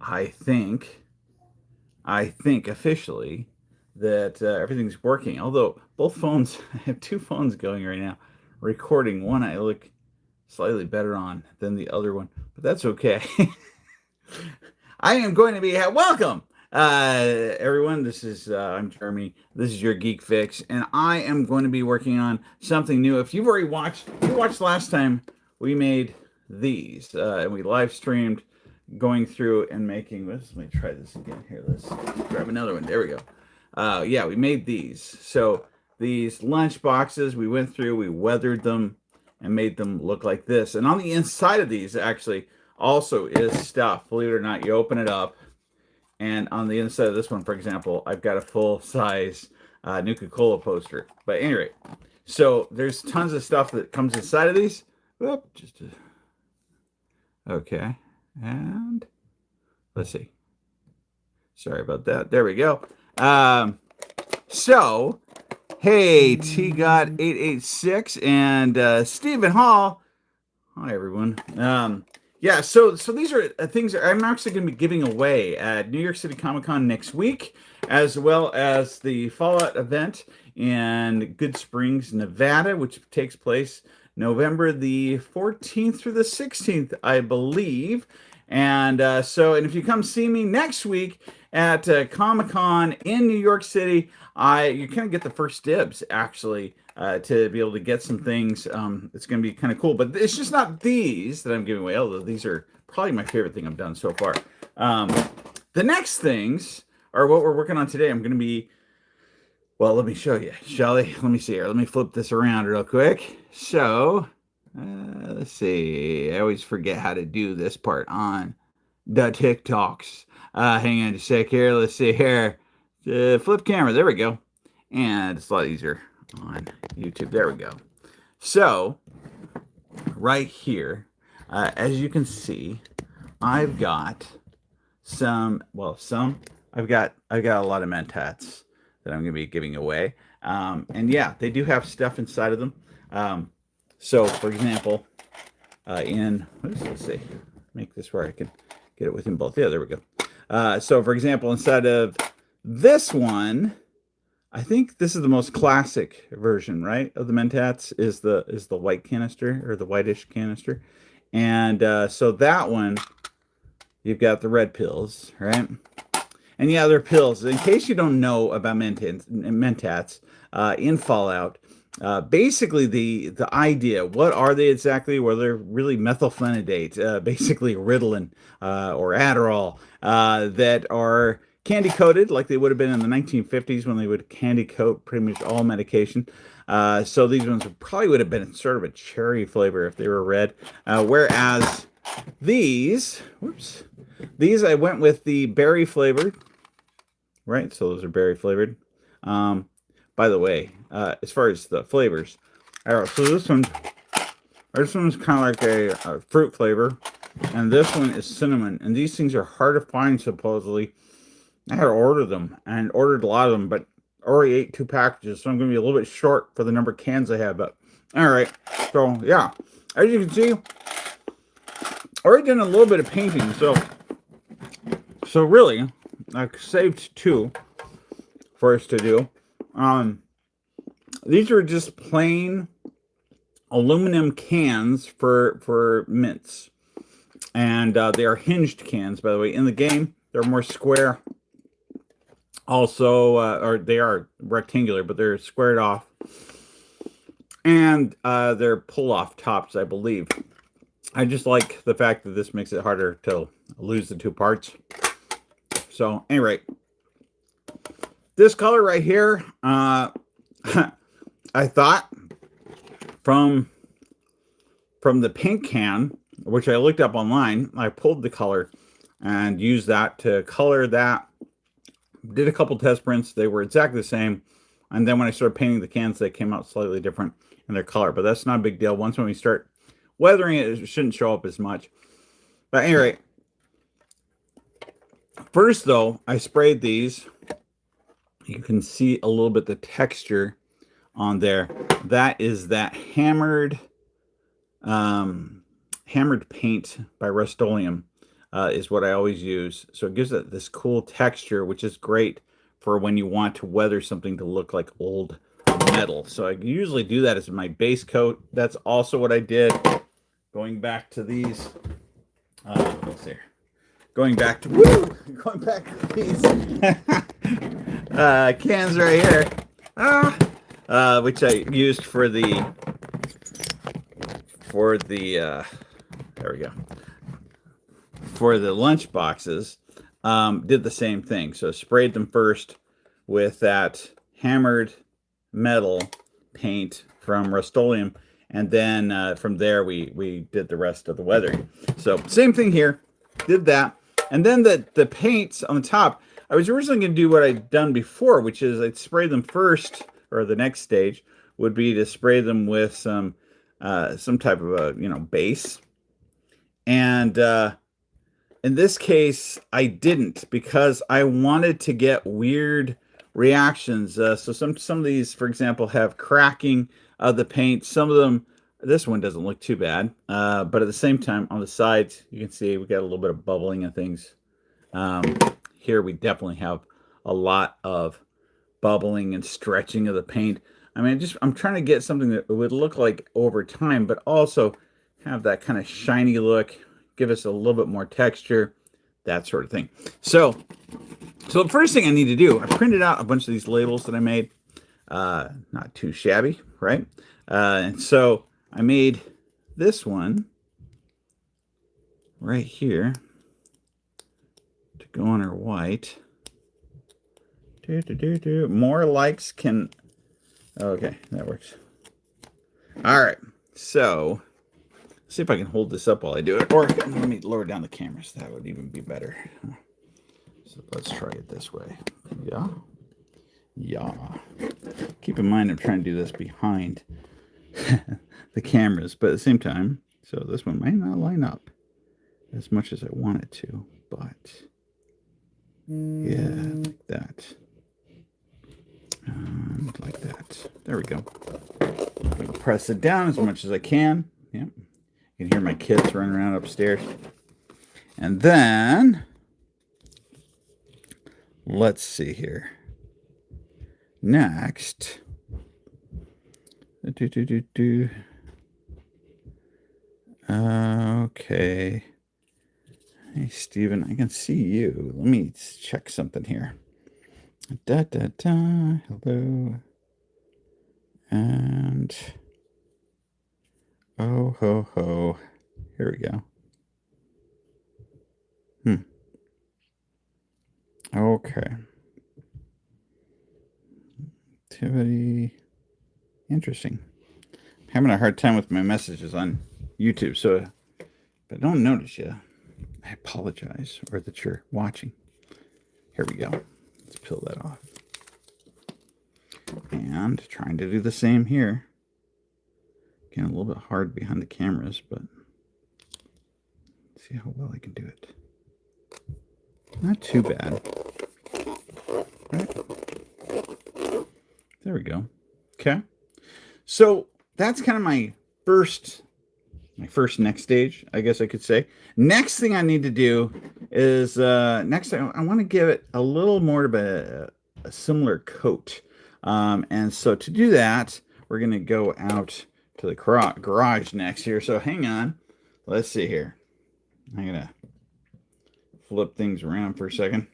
I think officially that everything's working. Although both phones, I have two phones going right now, recording. One I look slightly better on than the other one, but that's okay. I am going to be welcome, everyone. This is I'm Jeremy. This is your Geek Fix, and I am going to be working on something new. If you've already watched, if you watched last time, we made these, and we live streamed going through and making this. Let me try this again here. Let's grab another one. There we go. Yeah, we made these. So these lunch boxes, we went through, we weathered them, and made them look like this. And on the inside of these, actually, also is stuff. Believe it or not, you open it up, and on the inside of this one, for example, I've got a full size nuka-cola poster. But anyway, so there's tons of stuff that comes inside of these. Whoop, okay, and let's see. Sorry about that. There we go. So, hey, T God 886 and Stephen Hall. Hi, everyone. Yeah, so these are things that I'm actually going to be giving away at New York City Comic Con next week, as well as the Fallout event in Good Springs, Nevada, which takes place November the 14th through the 16th, I believe. And and if you come see me next week at Comic Con in New York City, you kind of get the first dibs actually to be able to get some things. It's going to be kind of cool, but it's just not these that I'm giving away, although these are probably my favorite thing I've done so far. The next things are what we're working on today. I'm going to be, well, let me show you, shall I? Let me see here. Let me flip this around real quick. So, let's see. I always forget how to do this part on the TikToks. Hang on just a sec here. Let's see here. Flip camera. There we go. And it's a lot easier on YouTube. There we go. So, right here, as you can see, I've got I've got a lot of mentats that I'm going to be giving away. And yeah, they do have stuff inside of them. So, for example, let's see, make this where I can get it within both. Yeah, there we go. So, for example, inside of this one, I think this is the most classic version, right, of the mentats is the white canister or the whitish canister, and so that one you've got the red pills, right? And yeah, they're pills. In case you don't know about mentats in Fallout, basically the idea, what are they exactly? Well, they're really methylphenidate, basically Ritalin or Adderall, that are candy coated like they would have been in the 1950s when they would candy coat pretty much all medication. So these ones probably would have been sort of a cherry flavor if they were red. Whereas these I went with the berry flavored, right? So those are berry flavored. By the way, as far as the flavors, so this one's kind of like a fruit flavor, and this one is cinnamon. And these things are hard to find supposedly. I had to order them and ordered a lot of them, but already ate 2 packages, so I'm going to be a little bit short for the number of cans I have. But all right, so yeah, as you can see, already done a little bit of painting. So really, I saved 2 for us to do. These are just plain aluminum cans for mints, and they are hinged cans, by the way. In the game, they're more square. Also, or they are rectangular, but they're squared off, and they're pull-off tops, I believe. I just like the fact that this makes it harder to lose the 2 parts. So, anyway, this color right here, I thought from the pink can, which I looked up online, I pulled the color and used that to color that. Did a couple test prints. They were exactly the same. And then when I started painting the cans, they came out slightly different in their color. But that's not a big deal. Once when we start weathering it, it shouldn't show up as much. But anyway, first though, I sprayed these. You can see a little bit the texture on there. That is that hammered paint by Rust-Oleum. is what I always use. So it gives it this cool texture, which is great for when you want to weather something to look like old metal. So I usually do that as my base coat. That's also what I did going back to these. Let's see. Going back to these cans right here, which I used for the there we go, for the lunch boxes. Did the same thing. So sprayed them first with that hammered metal paint from Rust-Oleum, and then from there we did the rest of the weathering. So same thing here. Did that. And then the paints on the top, I was originally going to do what I'd done before, which is I'd spray them first, or the next stage would be to spray them with some type of a base. And in this case, I didn't, because I wanted to get weird reactions. So some of these, for example, have cracking of the paint. Some of them, this one doesn't look too bad, but at the same time, on the sides, you can see we got a little bit of bubbling and things. Here we definitely have a lot of bubbling and stretching of the paint. I mean, I'm trying to get something that would look like over time, but also have that kind of shiny look, give us a little bit more texture, that sort of thing. So the first thing I need to do, I printed out a bunch of these labels that I made. Not too shabby, right? And so I made this one right here to go on our white. More likes can... Okay, that works. All right, so see if I can hold this up while I do it, or let me lower down the camera, so that would even be better. So let's try it this way. Yeah. Keep in mind I'm trying to do this behind the cameras, but at the same time, so this one might not line up as much as I want it to, but yeah, like that. And like that. There we go. I'm going to press it down as much as I can. Yep. You can hear my kids running around upstairs. And then, let's see here. Next. Okay. Hey, Steven, I can see you. Let me check something here. Hello. And oh ho ho. Here we go. Okay. Activity. Interesting. I'm having a hard time with my messages on YouTube, so if I don't notice you, I apologize, or that you're watching. Here we go. Let's peel that off. And trying to do the same here. Again, a little bit hard behind the cameras, but see how well I can do it. Not too bad. Right? There we go. Okay. So that's kind of my first next stage, I guess I could say. Next thing I need to do is next I want to give it a little more of a similar coat. And so to do that, we're going to go out to the garage next here. So hang on. Let's see here. I'm going to flip things around for a second.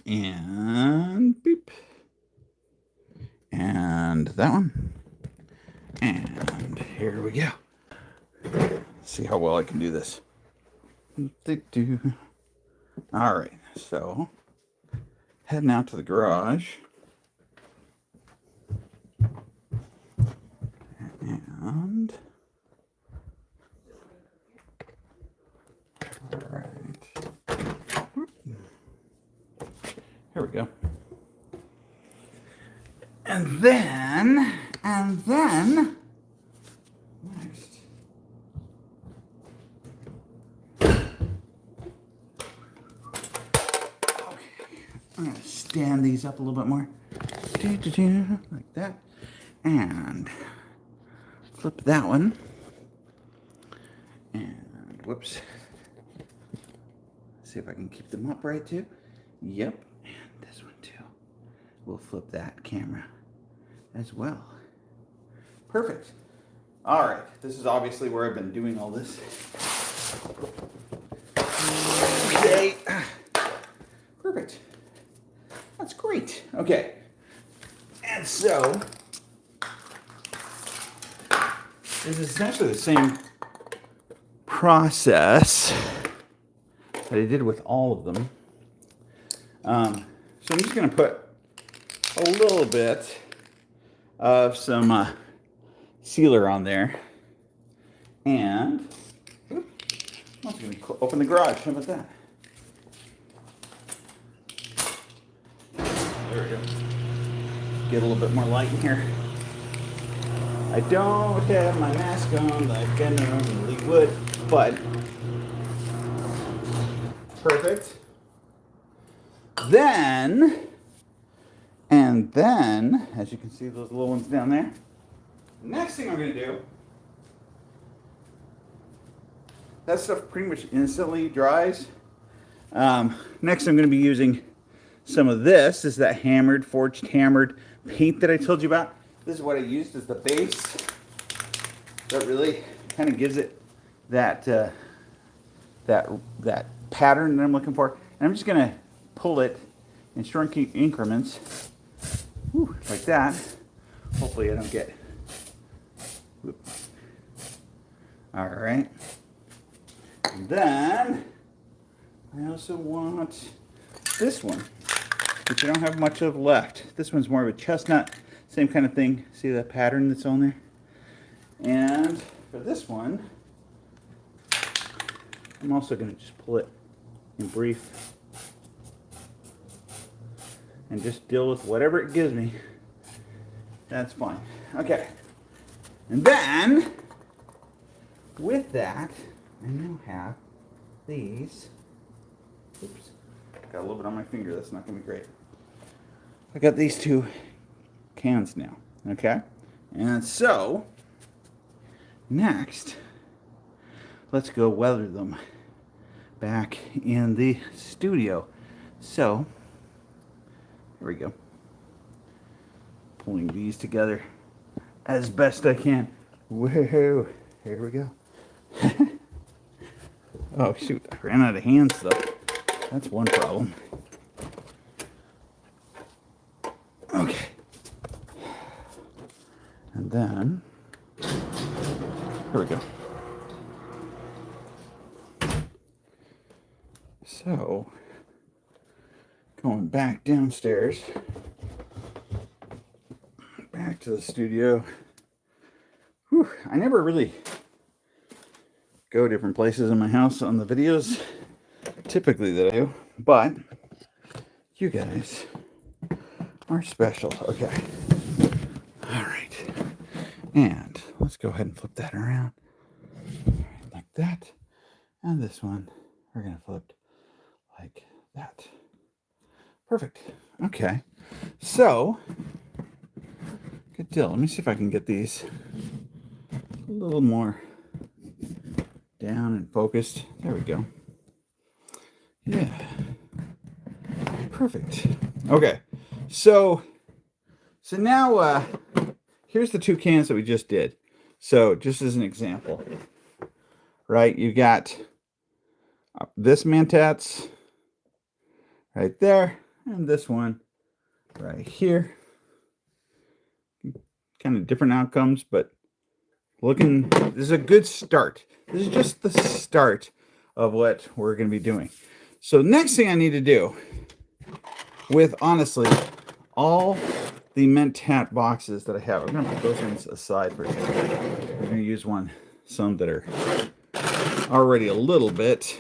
And beep. And that one. And here we go. Let's see how well I can do this. All right, so heading out to the garage. And all right. Here we go. And then next. Okay, I'm gonna stand these up a little bit more. Like that. And flip that one. And Whoops. See if I can keep them upright too. Yep, and this one too. We'll flip that camera as well. Perfect. All right, this is obviously where I've been doing all this. Okay. Perfect. That's great. Okay. And so, this is essentially the same process that I did with all of them. So I'm just going to put a little bit of some sealer on there. And I'm also going to open the garage. How about that? There we go. Get a little bit more light in here. I don't have my mask on like I normally would, but perfect. Then, as you can see those little ones down there, next thing I'm going to do, that stuff pretty much instantly dries. Next I'm going to be using some of this. This is that forged hammered paint that I told you about. This is what I used as the base. That really kind of gives it that that pattern that I'm looking for. And I'm just going to pull it in short increments, like that. Hopefully I don't get. All right. And then I also want this one, which I don't have much of left. This one's more of a chestnut, same kind of thing. See the pattern that's on there? And for this one, I'm also going to just pull it in brief and just deal with whatever it gives me. That's fine. Okay. And then, with that, I now have these. Oops. Got a little bit on my finger. That's not going to be great. I got these two cans now. Okay? And so, next, let's go weather them back in the studio. So, here we go. Pulling these together as best I can. Woohoo! Here we go. Oh shoot, I ran out of hands though. That's one problem. Okay. And then, here we go. So, going back downstairs, back to the studio. Whew, I never really go different places in my house on the videos, typically that I do, but you guys are special. Okay. All right. And let's go ahead and flip that around like that. And this one, we're going to flip like that. Perfect. Okay. So, good deal. Let me see if I can get these a little more down and focused. There we go. Yeah. Perfect. Okay. So now here's the two cans that we just did. So just as an example, right? You got this MENTATS right there, and this one right here. Kind of different outcomes, but this is a good start. This is just the start of what we're going to be doing. So next thing I need to do with, honestly, all the MENTAT boxes that I have, I'm going to put those ones aside for a second. I'm going to use some that are already a little bit.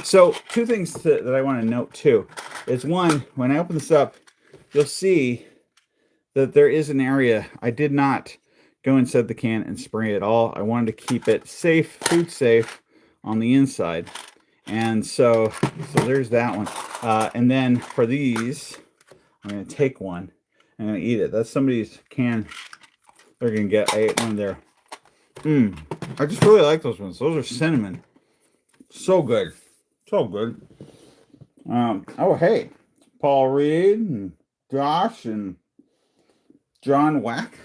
So two things that I want to note too is, one, when I open this up, you'll see that there is an area. I did not go inside the can and spray it all. I wanted to keep it safe, food safe on the inside. And so there's that one. And then for these, I'm going to take one. I'm going to eat it. That's somebody's can. They're going to get one of their I just really like those ones. Those are cinnamon. So good. So good. Oh, hey. Paul Reed and Josh and John Wack.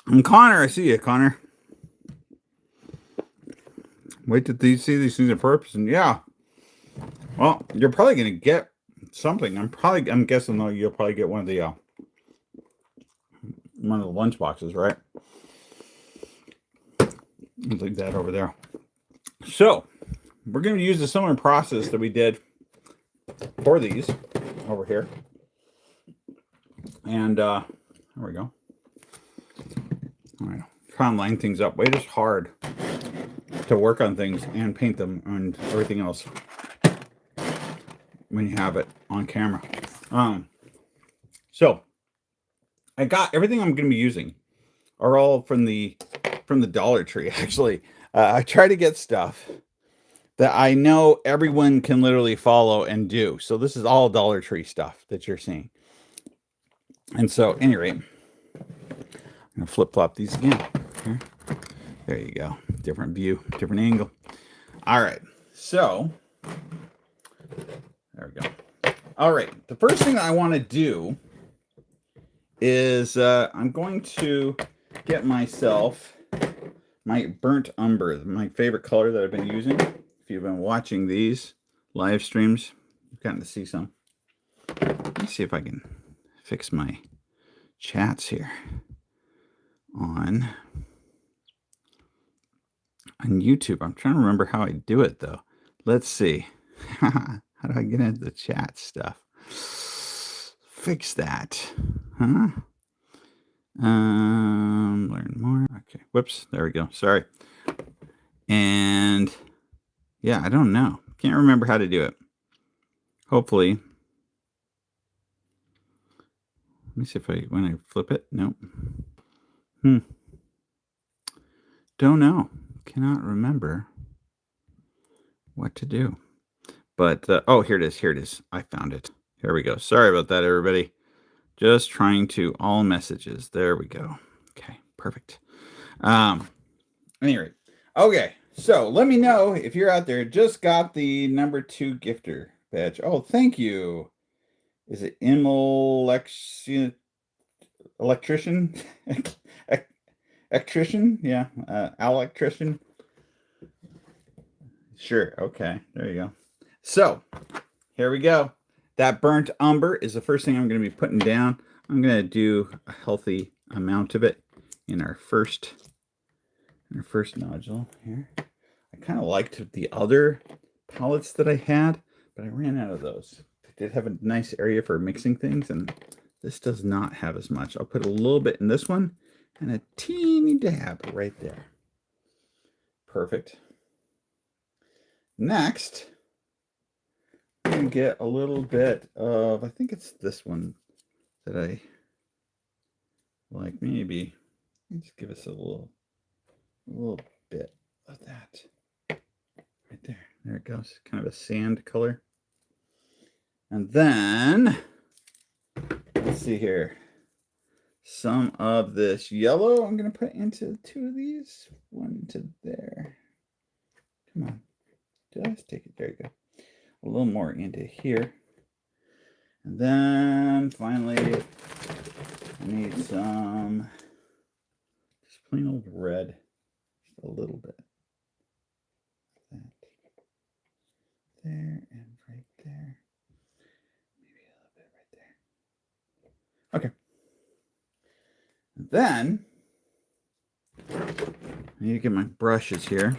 And Connor, I see you, Connor. Wait till you see these things in purpose. And yeah. Well, you're probably going to get something. I'm guessing though you'll probably get one of the lunch boxes, right? Like that over there. So we're going to use a similar process that we did for these over here. And there we go. All right. Try and line things up. Wait, it's hard to work on things and paint them and everything else when you have it on camera. So I got everything I'm going to be using are all from the Dollar Tree. Actually, I try to get stuff that I know everyone can literally follow and do. So this is all Dollar Tree stuff that you're seeing. And so, at any rate, I'm gonna flip flop these again. Here. There you go. Different view, different angle. All right. So there we go. All right. The first thing I want to do is I'm going to get myself my burnt umber, my favorite color that I've been using. If you've been watching these live streams, you've gotten to see some. Let me see if I can fix my chats here on YouTube. I'm trying to remember how I do it though. Let's see. How do I get into the chat stuff? Fix that. Huh? Learn more. Okay. Whoops. There we go. Sorry. And yeah, I don't know. Can't remember how to do it. Hopefully. Let me see if when I flip it. Nope. Don't know. Cannot remember what to do. But, oh, here it is. Here it is. I found it. Here we go. Sorry about that, everybody. Just trying to all messages. There we go. Okay, perfect. Anyway, okay. So let me know if you're out there. Just got the number 2 gifter badge. Oh, thank you. Is it electrician? Electrician? Yeah, electrician. Sure. Okay. There you go. So here we go. That burnt umber is the first thing I'm going to be putting down. I'm going to do a healthy amount of it in our first nodule here. I kind of liked the other palettes that I had, but I ran out of those. They did have a nice area for mixing things, and this does not have as much. I'll put a little bit in this one and a teeny dab right there. Perfect. Next, I'm going to get a little bit of, I think it's this one that I like. Maybe just give us a little bit of that right there. There it goes. Kind of a sand color. And then, let's see here. Some of this yellow I'm going to put into 2 of these. One to there. Come on. Just take it. There you go. A little more into here. And then finally, I need some just plain old red. Just a little bit. That. There and right there. Maybe a little bit right there. Okay. And then I need to get my brushes here.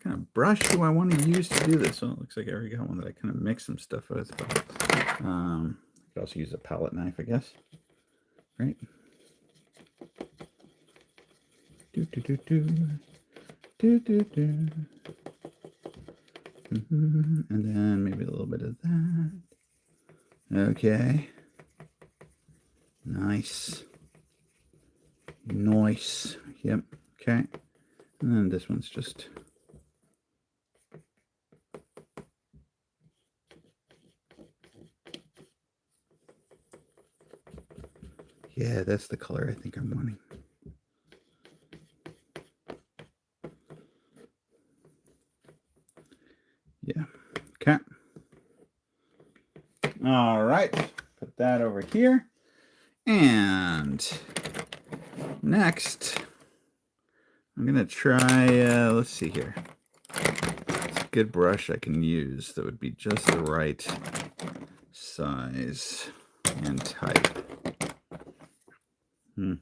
What kind of brush do I want to use to do this? Well, it looks like I already got one that I kind of mixed some stuff with. But, I could also use a palette knife, I guess. Right? And then maybe a little bit of that. Okay. Nice. Nice. Yep. Okay. And then this one's just... Yeah, that's the color I think I'm wanting. All right, put that over here. And next, I'm going to try, let's see here. It's a good brush I can use that would be just the right size and type. I'm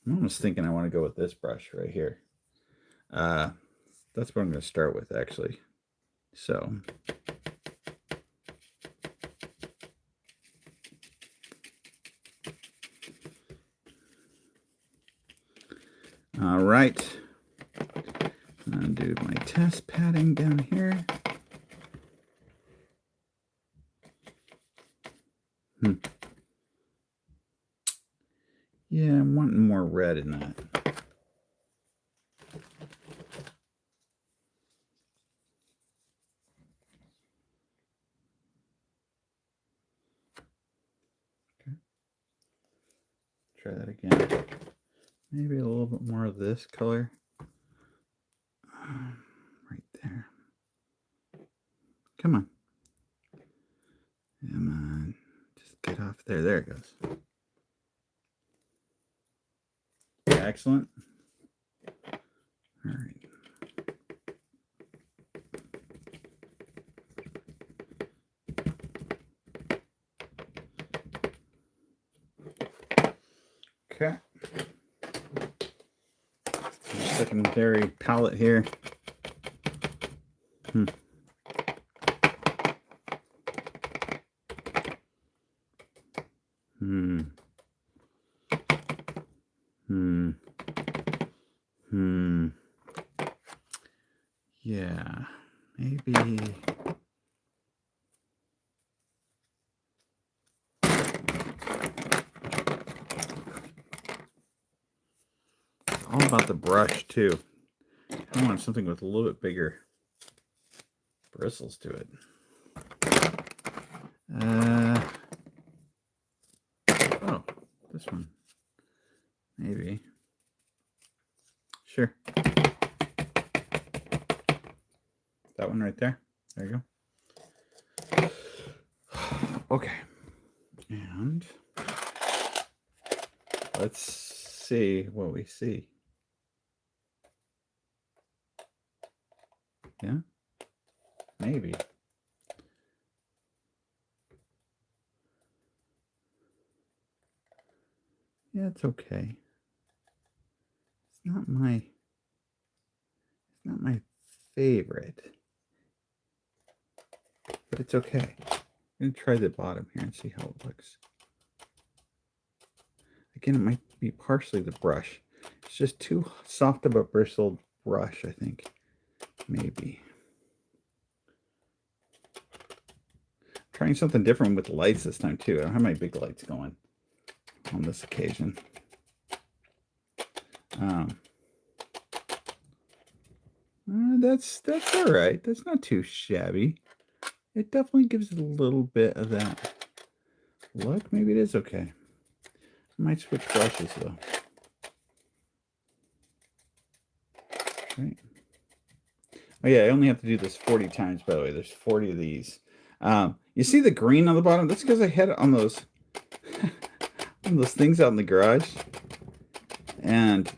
almost thinking I want to go with this brush right here. That's what I'm going to start with, actually. So, all right. Undo my test padding down here. Yeah, I'm wanting more red in that. Okay. Try that again. Maybe a little bit more of this color. Right there. Come on. Come on. Just get off there. There it goes. Excellent. All right. Okay. Secondary palette here. Yeah, maybe. It's all about the brush too. I want something with a little bit bigger bristles to it. Oh, this one. Maybe. Sure. That one right there. There you go. Okay. And let's see what we see. Yeah? Maybe. Yeah, it's okay. It's not my favorite. But it's okay. I'm going to try the bottom here and see how it looks. Again, it might be partially the brush. It's just too soft of a bristled brush, I think. Maybe. Trying something different with the lights this time, too. I don't have my big lights going on this occasion. That's all right. That's not too shabby. It definitely gives it a little bit of that look. Maybe it is okay. I might switch brushes though. Right. Oh yeah, I only have to do this 40 times, by the way. There's 40 of these. You see the green on the bottom? That's because I had it on those on those things out in the garage. And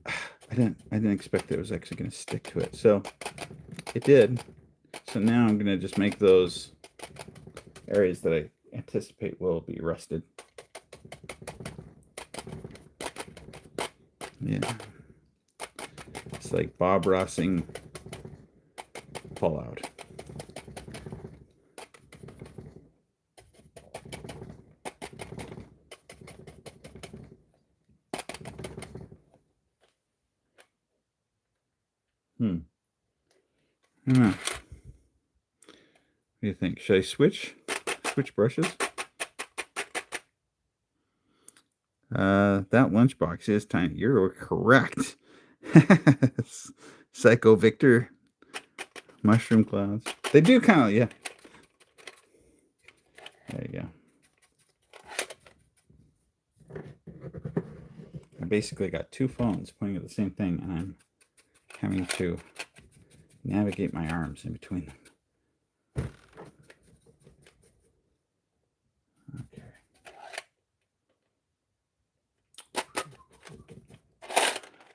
I didn't expect that it was actually going to stick to it. So it did. So now I'm going to just make those areas that I anticipate will be rusted. Yeah. It's like Bob Rossing Fallout. I don't know. What do you think? Should I switch brushes? That lunchbox is tiny. You're correct. Psycho Victor. Mushroom clouds. They do kind of, yeah. There you go. I basically got two phones pointing at the same thing, and I'm having to navigate my arms in between them.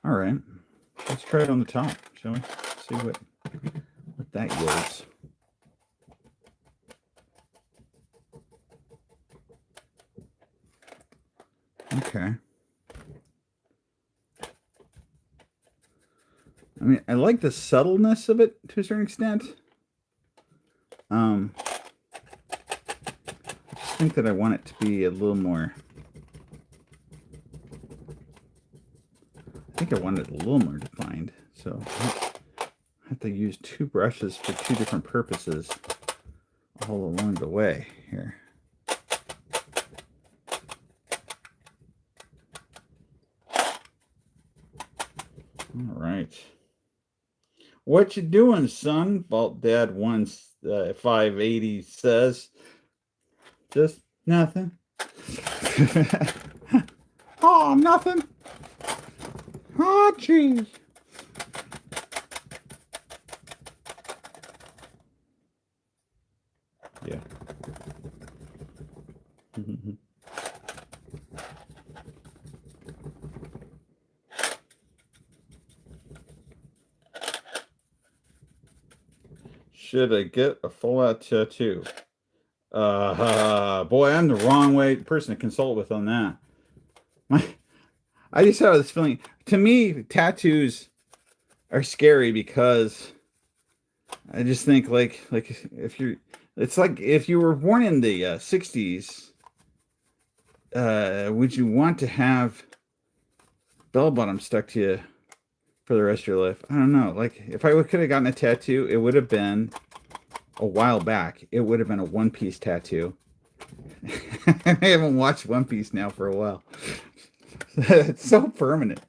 All right. Let's try it on the top, shall we? See what that yields. Okay. I mean, I like the subtleness of it to a certain extent. I just think that I want it to be a little more. I think I want it a little more defined. So I have to use two brushes for two different purposes all along the way here. All right. What you doing, son? Vault Dad 580 says. Just nothing. Oh, nothing. Oh, jeez. Yeah. Should I get a full-out tattoo? Boy, I'm the wrong person to consult with on that. I just have this feeling. To me, tattoos are scary because I just think like if you're, it's like if you were born in the 60s, would you want to have bell bottoms stuck to you for the rest of your life? I don't know. Like if I could have gotten a tattoo, it would have been a while back. It would have been a One Piece tattoo. I haven't watched One Piece now for a while. It's so permanent.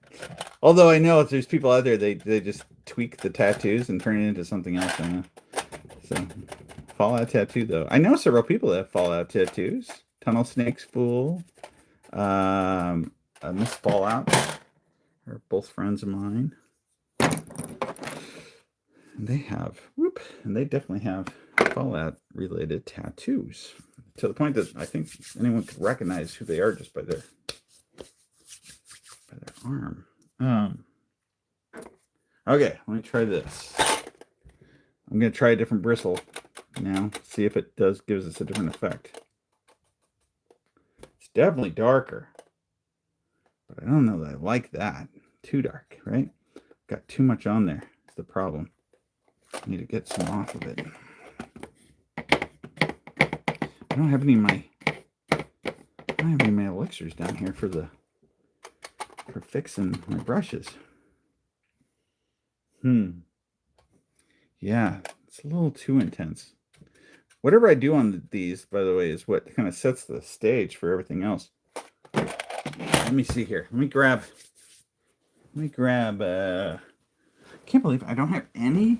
Although I know if there's people out there, they just tweak the tattoos and turn it into something else. I know. So, Fallout tattoo, though. I know several people that have Fallout tattoos. Tunnel Snakes Fool. Miss Fallout. They're both friends of mine. And they have, and they definitely have Fallout-related tattoos. To the point that I think anyone could recognize who they are just by their arm. Okay, let me try this. I'm going to try a different bristle now, see if it gives us a different effect. It's definitely darker, but I don't know that I like that. Too dark, right? Got too much on there. That's the problem. I need to get some off of it. I don't have any of my elixirs down here for fixing my brushes. Yeah, it's a little too intense. Whatever I do on these, by the way, is what kind of sets the stage for everything else. Let me see here. Let me grab. I can't believe I don't have any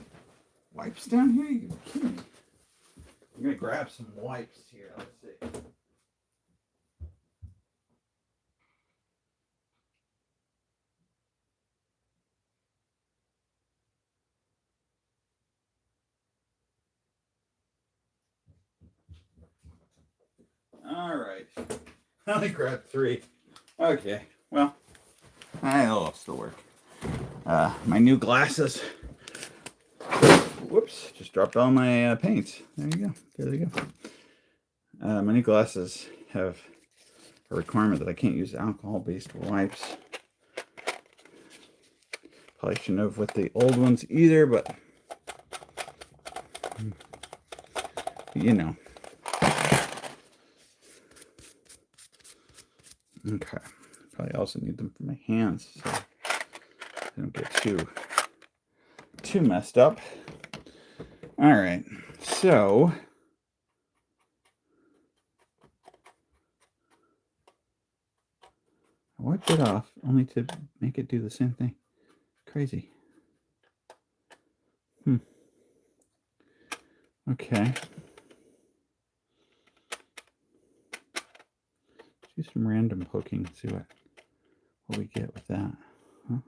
wipes down here. You're kidding me. I'm gonna grab some wipes here. Let's see. All right. I only grabbed 3. Okay. Well, it'll still work. My new glasses. Whoops! Just dropped all my paints. There you go. There you go. My new glasses have a requirement that I can't use alcohol-based wipes. Probably shouldn't have with the old ones either, but you know. Okay. Probably also need them for my hands so I don't get too messed up. All right. So I wiped it off only to make it do the same thing. Crazy. Okay. Do some random poking. See what we get with that. Huh?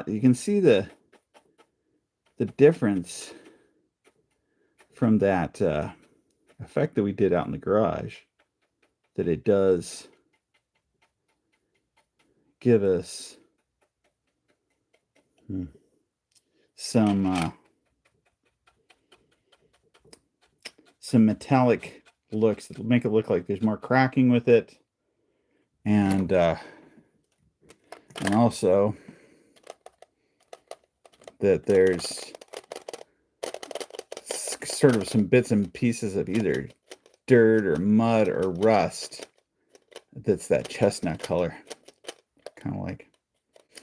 You can see the difference from that effect that we did out in the garage. That it does give us some metallic looks that make it look like there's more cracking with it, and also that there's sort of some bits and pieces of either dirt or mud or rust that's that chestnut color. Kind of like,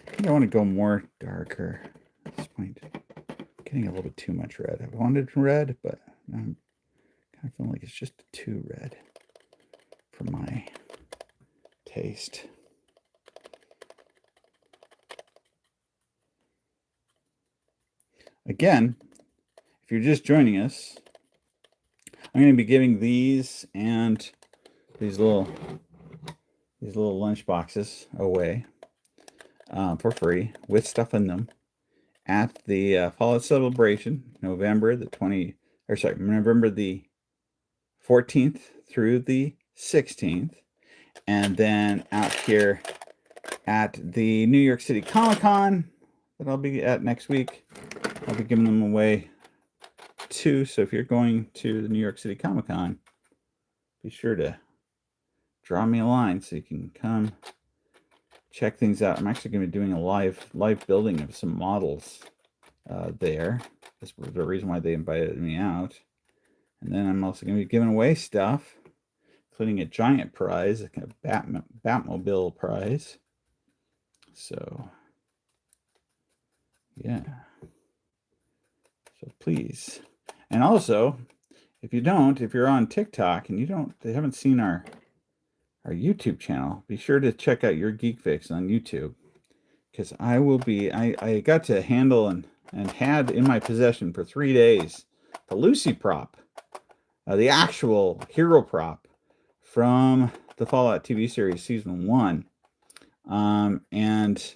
I think I want to go more darker at this point. Getting a little bit too much red. I wanted red, but I'm kind of feeling like it's just too red for my taste. Again, if you're just joining us, I'm going to be giving these and these little lunch boxes away for free with stuff in them at the Fallout celebration, November the 14th through the 16th, and then out here at the New York City Comic-Con that I'll be at next week. I'll be giving them away too. So if you're going to the New York City Comic-Con, be sure to draw me a line so you can come check things out. I'm actually going to be doing a live building of some models there. That's the reason why they invited me out. And then I'm also going to be giving away stuff, including a giant prize, a kind of Batmobile prize. So, yeah. So please. And also, if you're on TikTok and they haven't seen our YouTube channel, be sure to check out Your Geek Fix on YouTube, because I got to handle and had in my possession for 3 days the Lucy prop, the actual hero prop from the Fallout TV series season 1, and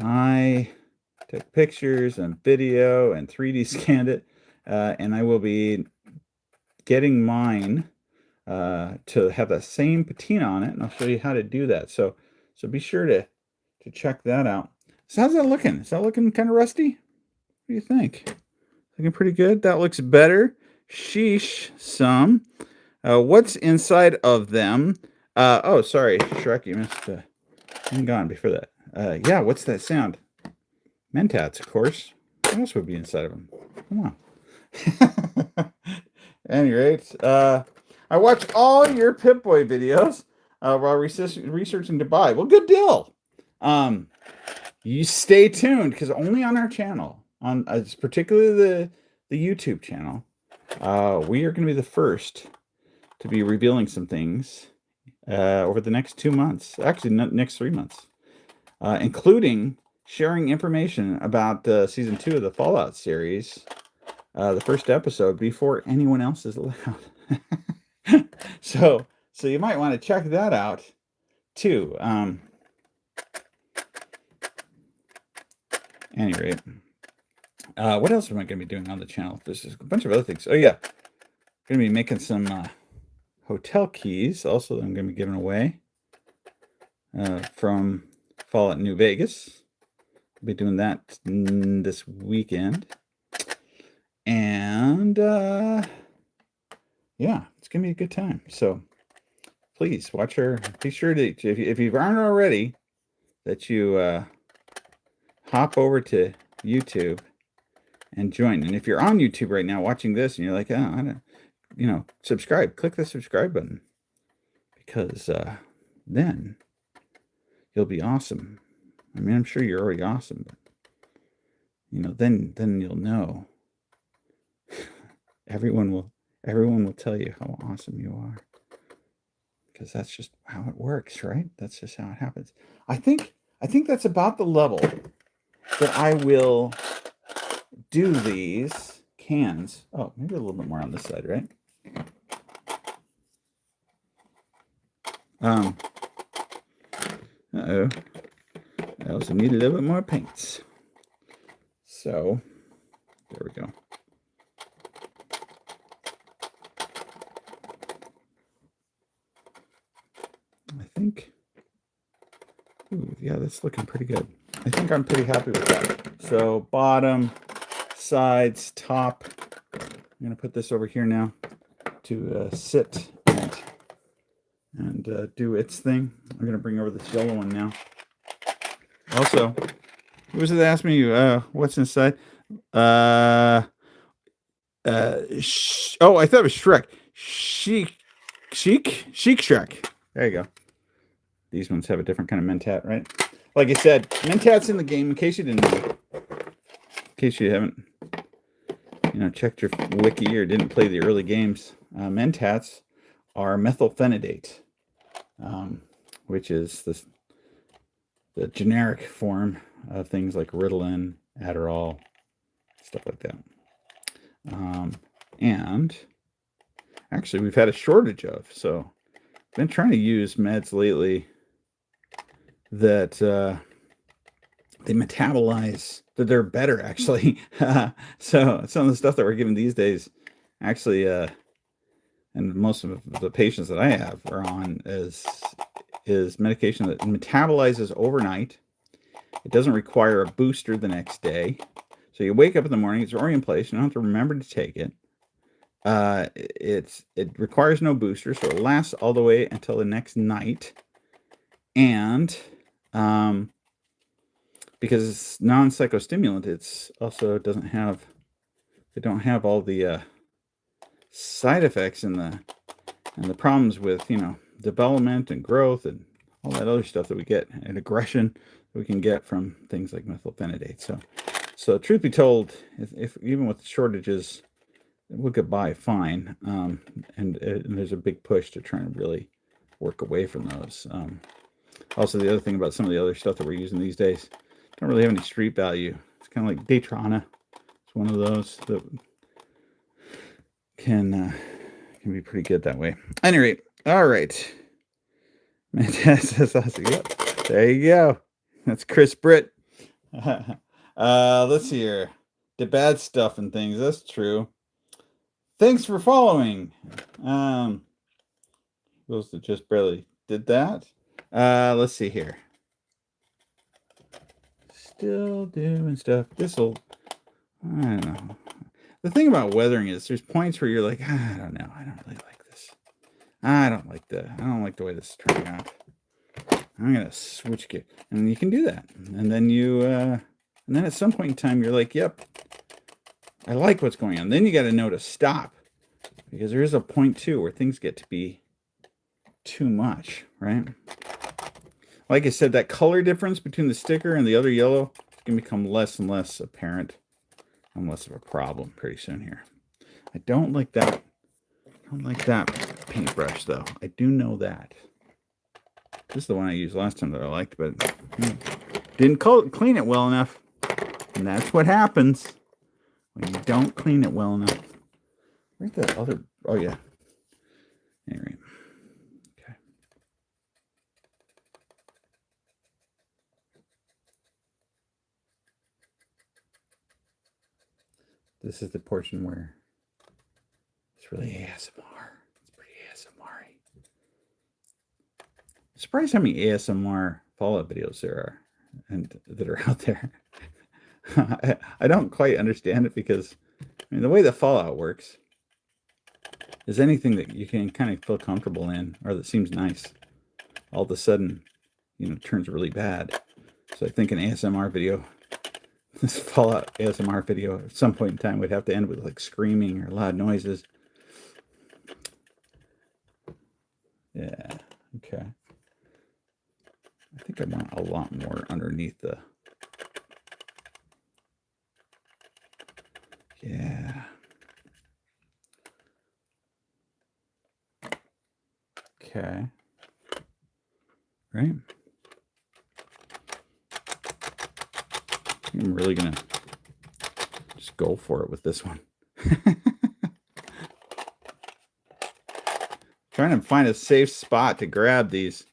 I took pictures and video and 3D scanned it, and I will be getting mine to have the same patina on it, and I'll show you how to do that. So be sure to check that out. So how's that looking? Is that looking kind of rusty? What do you think? Looking pretty good? That looks better. Sheesh, some. What's inside of them? Oh, sorry, Shrek, you missed. Hang on before that. Yeah, what's that sound? Mentats, of course. What else would be inside of them? Come on. Any rate, I watched all your Pip-Boy videos while researching to buy. Well, good deal. You stay tuned, because only on our channel, on particularly the YouTube channel, we are going to be the first to be revealing some things over the next 2 months. Actually, next 3 months, including sharing information about season 2 of the Fallout series, the first episode, before anyone else is allowed. So you might want to check that out too. Any rate, what else am I going to be doing on the channel? There's a bunch of other things. Oh yeah, going to be making some hotel keys. Also, I'm going to be giving away from Fallout New Vegas. I'll be doing that this weekend, and yeah, it's going to be a good time. So please watch her. Be sure to, if you aren't already, that you hop over to YouTube and join. And if you're on YouTube right now watching this and you're like, oh, I don't, subscribe, click the subscribe button, because then you'll be awesome. I mean, I'm sure you're already awesome, but then you'll know. Everyone will tell you how awesome you are, because that's just how it works, right? That's just how it happens. I think that's about the level that I will do these cans. Oh, maybe a little bit more on this side, right? Uh-oh. I also need a little bit more paints. So, there we go. I think, ooh, yeah, that's looking pretty good. I think I'm pretty happy with that. So bottom, sides, top. I'm going to put this over here now to sit and do its thing. I'm going to bring over this yellow one now. Also, who was it that asked me what's inside? Oh, I thought it was Shrek. Sheik Shrek. There you go. These ones have a different kind of mentat, right? Like I said, mentats in the game, in case you didn't know. In case you haven't, checked your wiki or didn't play the early games. Mentats are methylphenidate, which is the generic form of things like Ritalin, Adderall, stuff like that. And actually, we've had a shortage of. So I've been trying to use meds lately that they metabolize, that they're better, actually. So some of the stuff that we're giving these days, actually, and most of the patients that I have are on is medication that metabolizes overnight. It doesn't require a booster the next day. So you wake up in the morning, it's already in place. You don't have to remember to take it. It requires no booster, so it lasts all the way until the next night. And because it's non-psychostimulant, it's also they don't have all the side effects and the problems with development and growth and all that other stuff that we get, and aggression that we can get from things like methylphenidate. So truth be told, if even with shortages, we'll get by fine. And there's a big push to try and really work away from those. Also, the other thing about some of the other stuff that we're using these days, don't really have any street value. It's kind of like Daytrana. It's one of those that can be pretty good that way. At any rate, all right. Fantastic. Yep. There you go. That's Chris Britt. Let's see here. The bad stuff and things. That's true. Thanks for following. Those that just barely did that. Let's see here. Still doing stuff. I don't know. The thing about weathering is there's points where you're like, I don't know. I don't really like this. I don't like the way this is turning out. I'm going to switch gear. And you can do that. And then and then at some point in time, you're like, yep, I like what's going on. Then you got to know to stop, because there is a point too where things get to be too much, right? Like I said, that color difference between the sticker and the other yellow is going to become less and less apparent and less of a problem pretty soon here. I don't like that. I don't like that paintbrush though. I do know that. This is the one I used last time that I liked, but didn't clean it well enough. And that's what happens when you don't clean it well enough. Where's that other? Oh, yeah. Anyway. Okay. This is the portion where it's really ASMR. It's pretty ASMR-y. I'm surprised how many ASMR Fallout videos there are and that are out there. I don't quite understand it, because the way that Fallout works is anything that you can kind of feel comfortable in or that seems nice, all of a sudden, turns really bad. So I think an ASMR video, this Fallout ASMR video, at some point in time would have to end with like screaming or loud noises. Yeah, okay. I think I want a lot more underneath the... Yeah. Okay. Right. I'm really going to just go for it with this one. Trying to find a safe spot to grab these.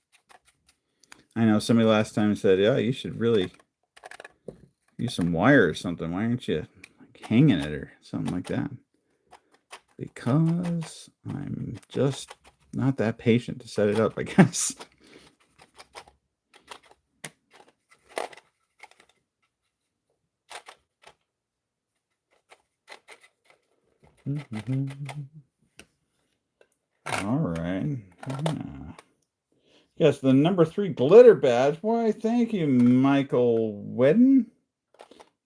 I know somebody last time said, yeah, you should really use some wire or something. Why aren't you hanging it or something like that? Because I'm just not that patient to set it up, I guess. All right. Yeah. Yes, the number 3 glitter badge. Why, thank you, Michael Wedden.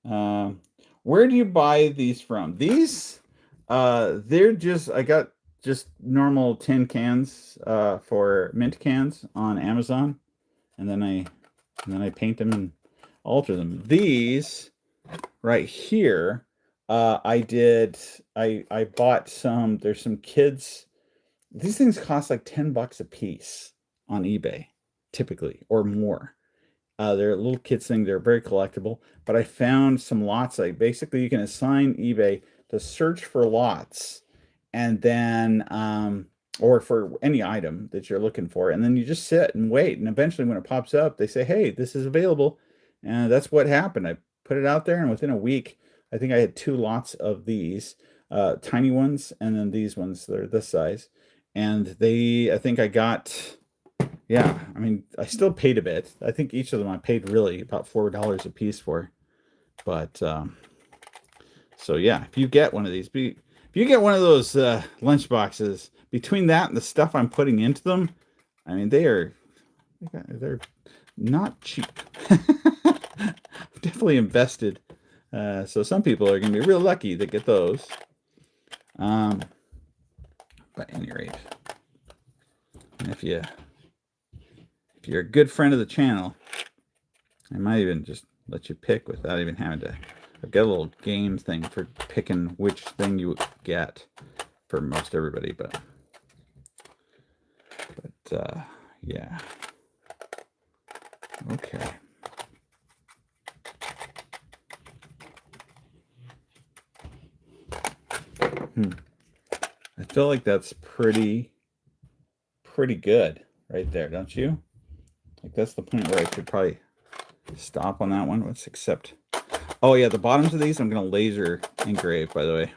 Where do you buy these from? These, they're just, I got just normal tin cans, for mint cans on Amazon, and then I paint them and alter them. These right here, I bought some. There's some kids. These things cost like $10 a piece on eBay, typically, or more. They're a little kids thing. They're very collectible. But I found some lots. Like basically, you can assign eBay to search for lots, and then or for any item that you're looking for, and then you just sit and wait. And eventually, when it pops up, they say, "Hey, this is available," and that's what happened. I put it out there, and within a week, I think I had 2 lots of these tiny ones, and then these ones. They're this size, and I think I got. Yeah, I mean, I still paid a bit. I think each of them I paid really about $4 a piece for. But so yeah, if you get one of these, if you get one of those lunch boxes, between that and the stuff I'm putting into them, I mean, they're not cheap. Definitely invested. So some people are going to be real lucky to get those. But at any rate, if you're a good friend of the channel, I might even just let you pick without even having to. I've got a little game thing for picking which thing you get for most everybody, but yeah. Okay. I feel like that's pretty good right there, don't you? Like that's the point where I should probably stop on that one. Let's accept. Oh yeah, the bottoms of these I'm gonna laser engrave, by the way.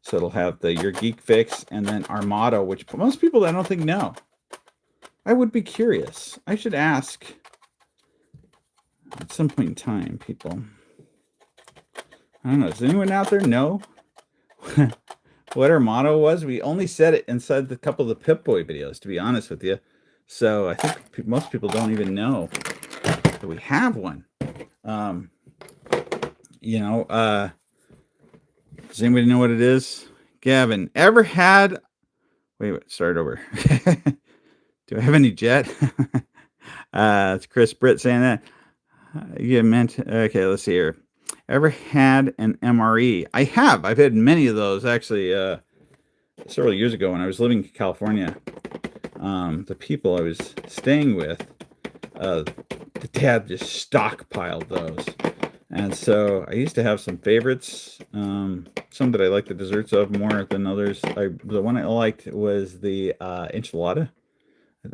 So it'll have your Geek fix and then our motto, which most people I don't think know. I would be curious. I should ask at some point in time, people. I don't know. Does anyone out there know what our motto was? We only said it inside the couple of the Pip-Boy videos, to be honest with you. So I think most people don't even know that we have one. Does anybody know what it is? Gavin, ever had... Wait, start over. Do I have any jet? It's Chris Britt saying that. You meant... Okay, let's see here. Ever had an MRE? I have. I've had many of those, actually, several years ago when I was living in California. The people I was staying with, the dad just stockpiled those. And so I used to have some favorites, some that I liked the desserts of more than others. The one I liked was the enchilada.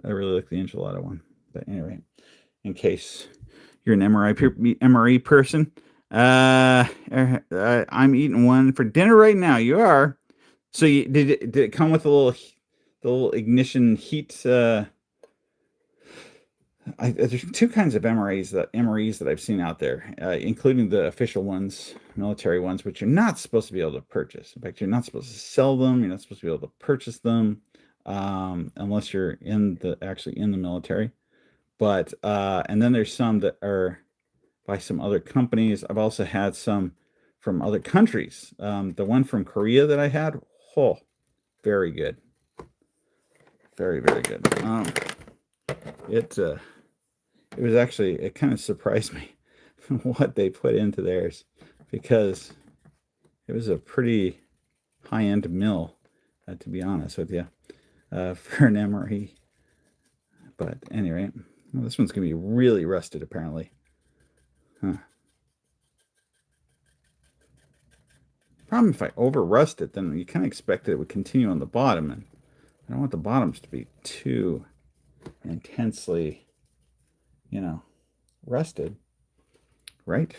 I really like the enchilada one. But anyway, in case you're an MRE person, I'm eating one for dinner right now. You are. So did it come with the little ignition heat? There's 2 kinds of MREs that I've seen out there, including the official ones, military ones, which you're not supposed to be able to purchase. In fact, you're not supposed to sell them. You're not supposed to be able to purchase them unless you're actually in the military. But and then there's some that are by some other companies. I've also had some from other countries. The one from Korea that I had, very good, very, very good. It was actually, it kind of surprised me what they put into theirs, because it was a pretty high-end mill, to be honest with you, for an MRE. But anyway, well, this one's going to be really rusted, apparently. Problem if I over-rust it, then you kind of expect that it would continue on the bottom, and I don't want the bottoms to be too intensely, rusted, right?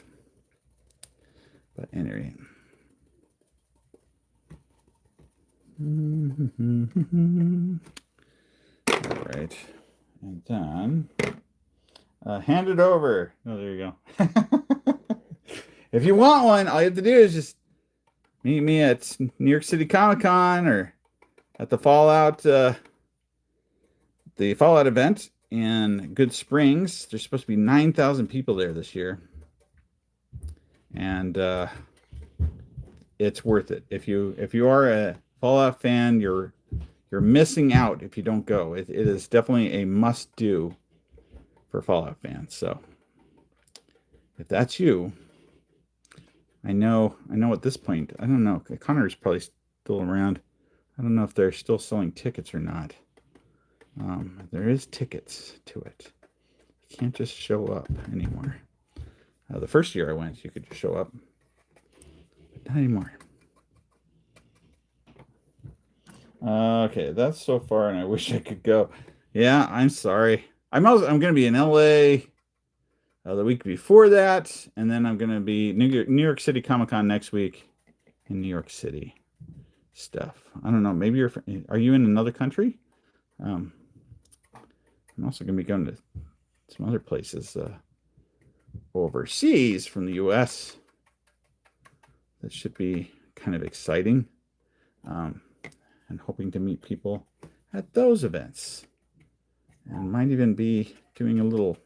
But anyway. All right. And then hand it over. Oh, there you go. If you want one, all you have to do is just, meet me at New York City Comic Con or at the Fallout event in Good Springs. There's supposed to be 9,000 people there this year, and it's worth it. If you are a Fallout fan, you're missing out if you don't go. It is definitely a must do for Fallout fans. So if that's you, I know at this point, I don't know. Connor's probably still around. I don't know if they're still selling tickets or not. There is tickets to it. You can't just show up anymore. The first year I went, you could just show up. But not anymore. Okay, that's so far, and I wish I could go. Yeah, I'm sorry. I'm going to be in LA the week before that, and then I'm going to be New York City Comic Con next week in New York City. Stuff. I don't know. Maybe are you in another country? I'm also going to be going to some other places overseas from the U.S. That should be kind of exciting. And hoping to meet people at those events. And might even be doing a little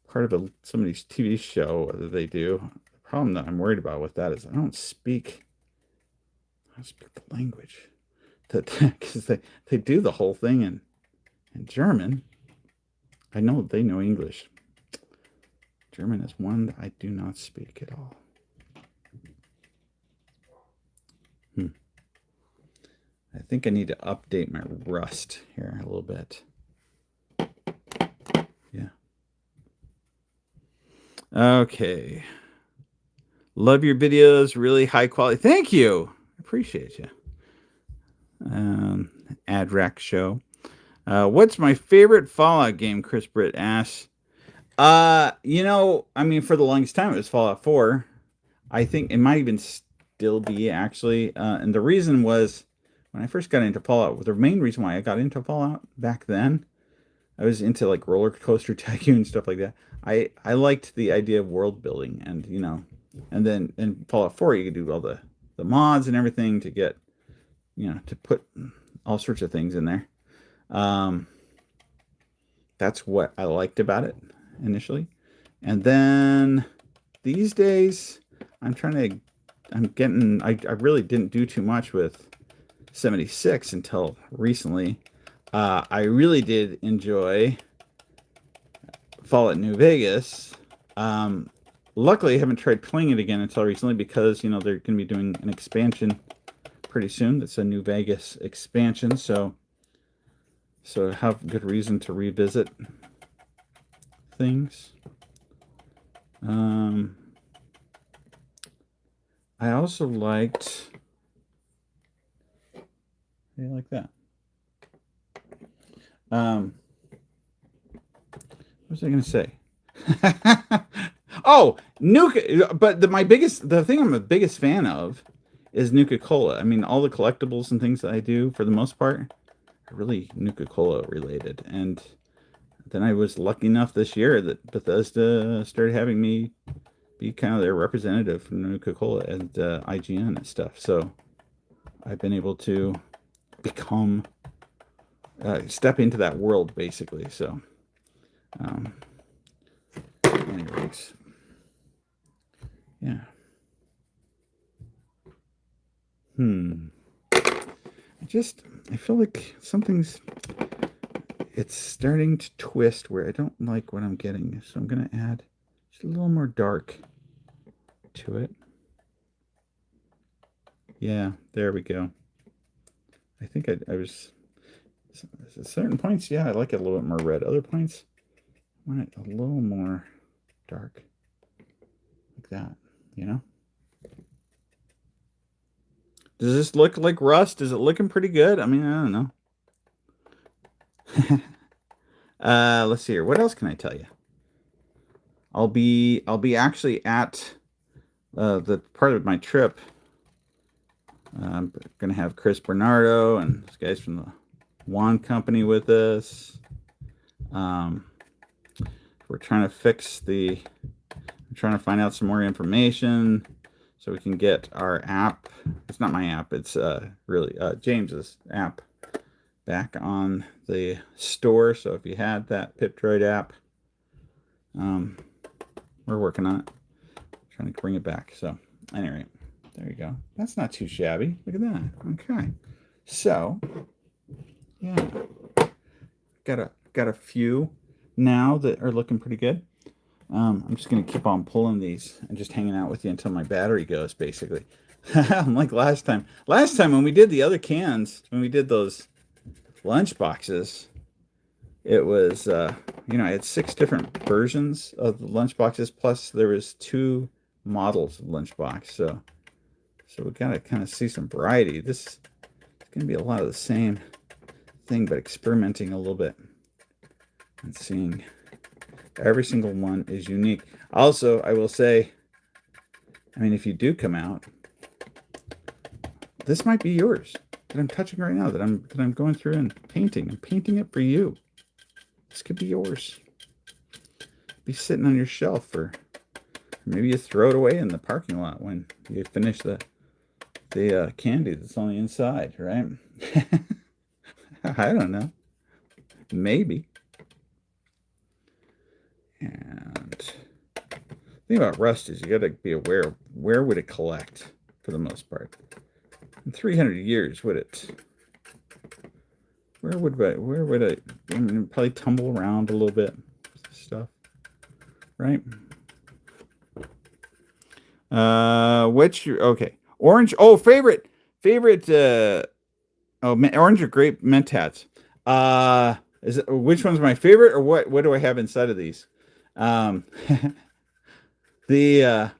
part of somebody's TV show that they do. The problem that I'm worried about with that is I don't speak the language. Because they do the whole thing in German. I know they know English. German is one that I do not speak at all. I think I need to update my Rust here a little bit. Yeah. Okay. Love your videos. Really high quality. Thank you. Appreciate you. Ad Rack Show. What's my favorite Fallout game? Chris Britt asks. For the longest time it was Fallout 4. I think it might even still be actually. And the reason was when I first got into Fallout, the main reason why I got into Fallout back then, I was into like Roller Coaster Tycoon and stuff like that. I liked the idea of world building, and and then in Fallout 4 you could do all the mods and everything to get, to put all sorts of things in there. That's what I liked about it initially, and then these days I really didn't do too much with 76 until recently. I really did enjoy Fallout New Vegas. Luckily, I haven't tried playing it again until recently because, they're going to be doing an expansion pretty soon. That's a New Vegas expansion, so I have good reason to revisit things. I also liked... like that. What was I going to say? Oh, Nuka. But the thing I'm the biggest fan of is nuka-cola. I mean, all the collectibles and things that I do, for the most part, are really nuka-cola related. And then I was lucky enough this year that Bethesda started having me be kind of their representative for nuka-cola and IGN and stuff. So I've been able to become step into that world basically. So anyways, yeah. I feel like it's starting to twist where I don't like what I'm getting, so I'm gonna add just a little more dark to it. Yeah, there we go. I think I was at certain points, yeah, I like it a little bit more red. Other points, I want it a little more dark, like that. Does this look like Rust? Is it looking pretty good? I mean, I don't know. Let's see here. What else can I tell you? I'll be actually at the part of my trip. I'm going to have Chris Bernardo and these guys from the Wand Company with us. We're trying to find out some more information so we can get our app. It's not my app. It's really James's app back on the store. So if you had that Pip Droid app, we're working on it, trying to bring it back. So anyway, there you go. That's not too shabby. Look at that. Okay, so yeah, got a few now that are looking pretty good. I'm just gonna keep on pulling these and just hanging out with you until my battery goes, basically. I'm like last time. Last time when we did the other cans, when we did those lunch boxes, it was I had 6 different versions of the lunch boxes, plus there was 2 models of lunchbox. So we gotta kind of see some variety. This is gonna be a lot of the same thing, but experimenting a little bit and seeing. Every single one is unique. Also, I will say, I mean, if you do come out, this might be yours that I'm touching right now, that I'm going through and painting. I'm painting it for you. This could be yours. Be sitting on your shelf, or maybe you throw it away in the parking lot when you finish the candy that's on the inside, right? I don't know. Maybe. And the thing about rust is you got to be aware of where would it collect for the most part. In 300 years, would it? Where would it? I mean, probably tumble around a little bit, stuff, right? Okay? Orange. Oh, favorite. Orange or grape mentats. Which one's my favorite, or what? What do I have inside of these? Um, the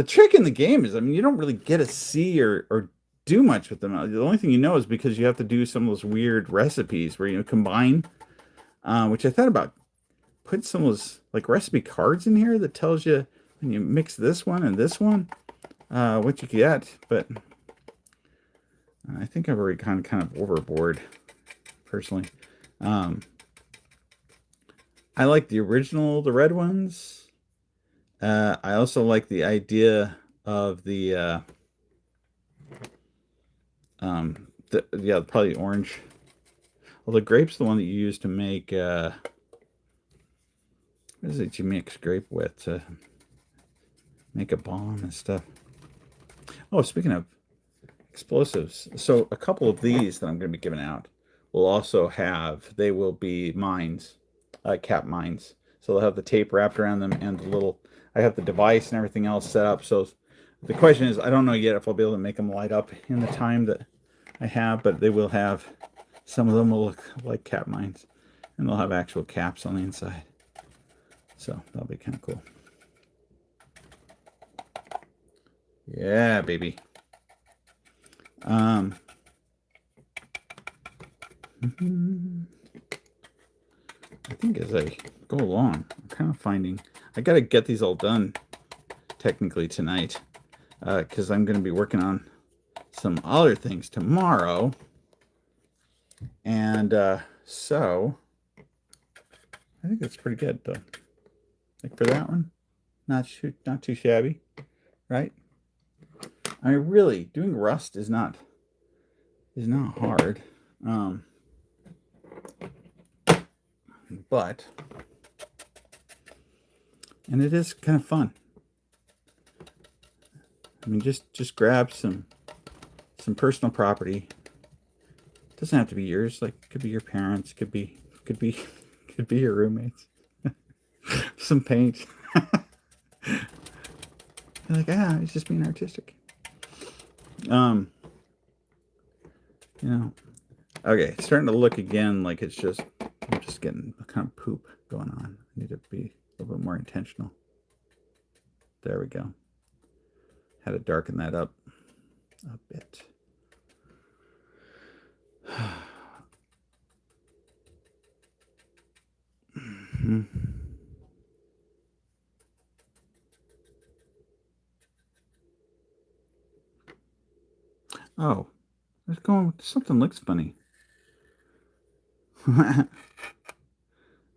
trick in the game is, I mean, you don't really get to see or do much with them. The only thing you know is because you have to do some of those weird recipes where you combine, which I thought about. Put some of those like recipe cards in here that tells you when you mix this one and this one, what you get. But I think I've already kind of overboard, personally. I like the original, the red ones. I also like the idea of the probably orange. Well, the grape's the one that you use to make what is it you mix grape with to make a bomb and stuff? Oh, speaking of explosives, so a couple of these that I'm going to be giving out will also they will be mines, cap mines. So they'll have the tape wrapped around them and I have the device and everything else set up. So the question is, I don't know yet if I'll be able to make them light up in the time that I have, but they will have, some of them will look like cap mines, and they'll have actual caps on the inside. So that'll be kind of cool. Yeah, baby. I think as I go along, I'm kind of finding I got to get these all done technically tonight, because I'm going to be working on some other things tomorrow, and so I think that's pretty good though. Like for that one, not too shabby, right? I mean, really, doing rust is not hard, but it is kind of fun. I mean, just grab some personal property. It doesn't have to be yours. Like, it could be your parents. Could be your roommates. Some paint. You're like, it's just being artistic. Okay, it's starting to look again like I'm just getting a kind of poop going on. I need to be a little bit more intentional. There we go. Had to darken that up a bit. Oh, something looks funny. I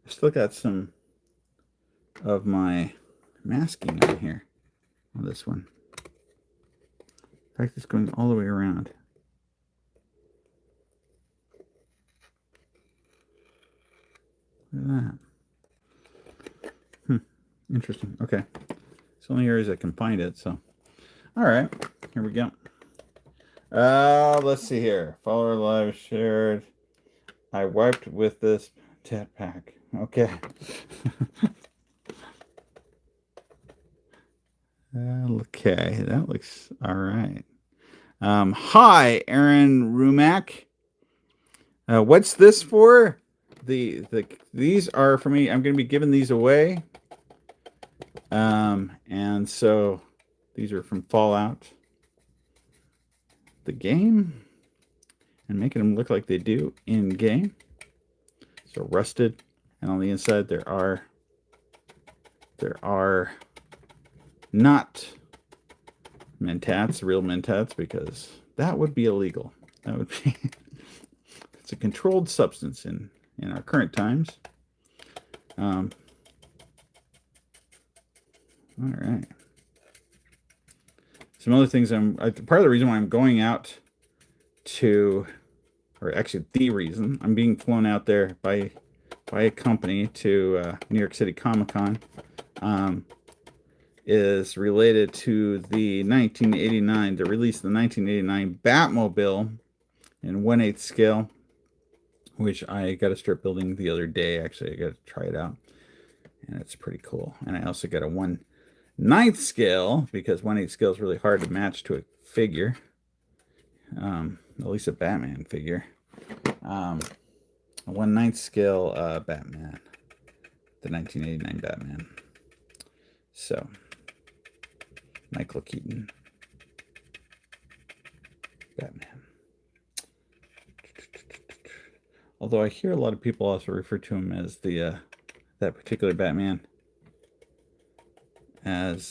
still got some of my masking on here on this one. In fact, it's going all the way around. Look at that. Interesting. Okay. It's the only areas I can find it, so. All right. Here we go. Let's see here. Follower live shared. I wiped with this tat pack. Okay. Okay, that looks all right. Hi, Aaron Rumack. What's this for? These are for me. I'm going to be giving these away. And so these are from Fallout, the game, and making them look like they do in game. So rusted, and on the inside there are not mentats, real mentats, because that would be illegal. That would be it's a controlled substance in our current times. All right. Some other things part of the reason why I'm going out to, or actually the reason I'm being flown out there by a company to New York City Comic Con, is related to the 1989, the release of the 1989 Batmobile in 1/8 scale, which I got to start building the other day. Actually, I got to try it out, and it's pretty cool. And I also got a 1/9 scale, because 1/8 scale is really hard to match to a figure, at least a Batman figure. A 1/9 scale Batman, the 1989 Batman. So, Michael Keaton, Batman. Although I hear a lot of people also refer to him as that particular Batman as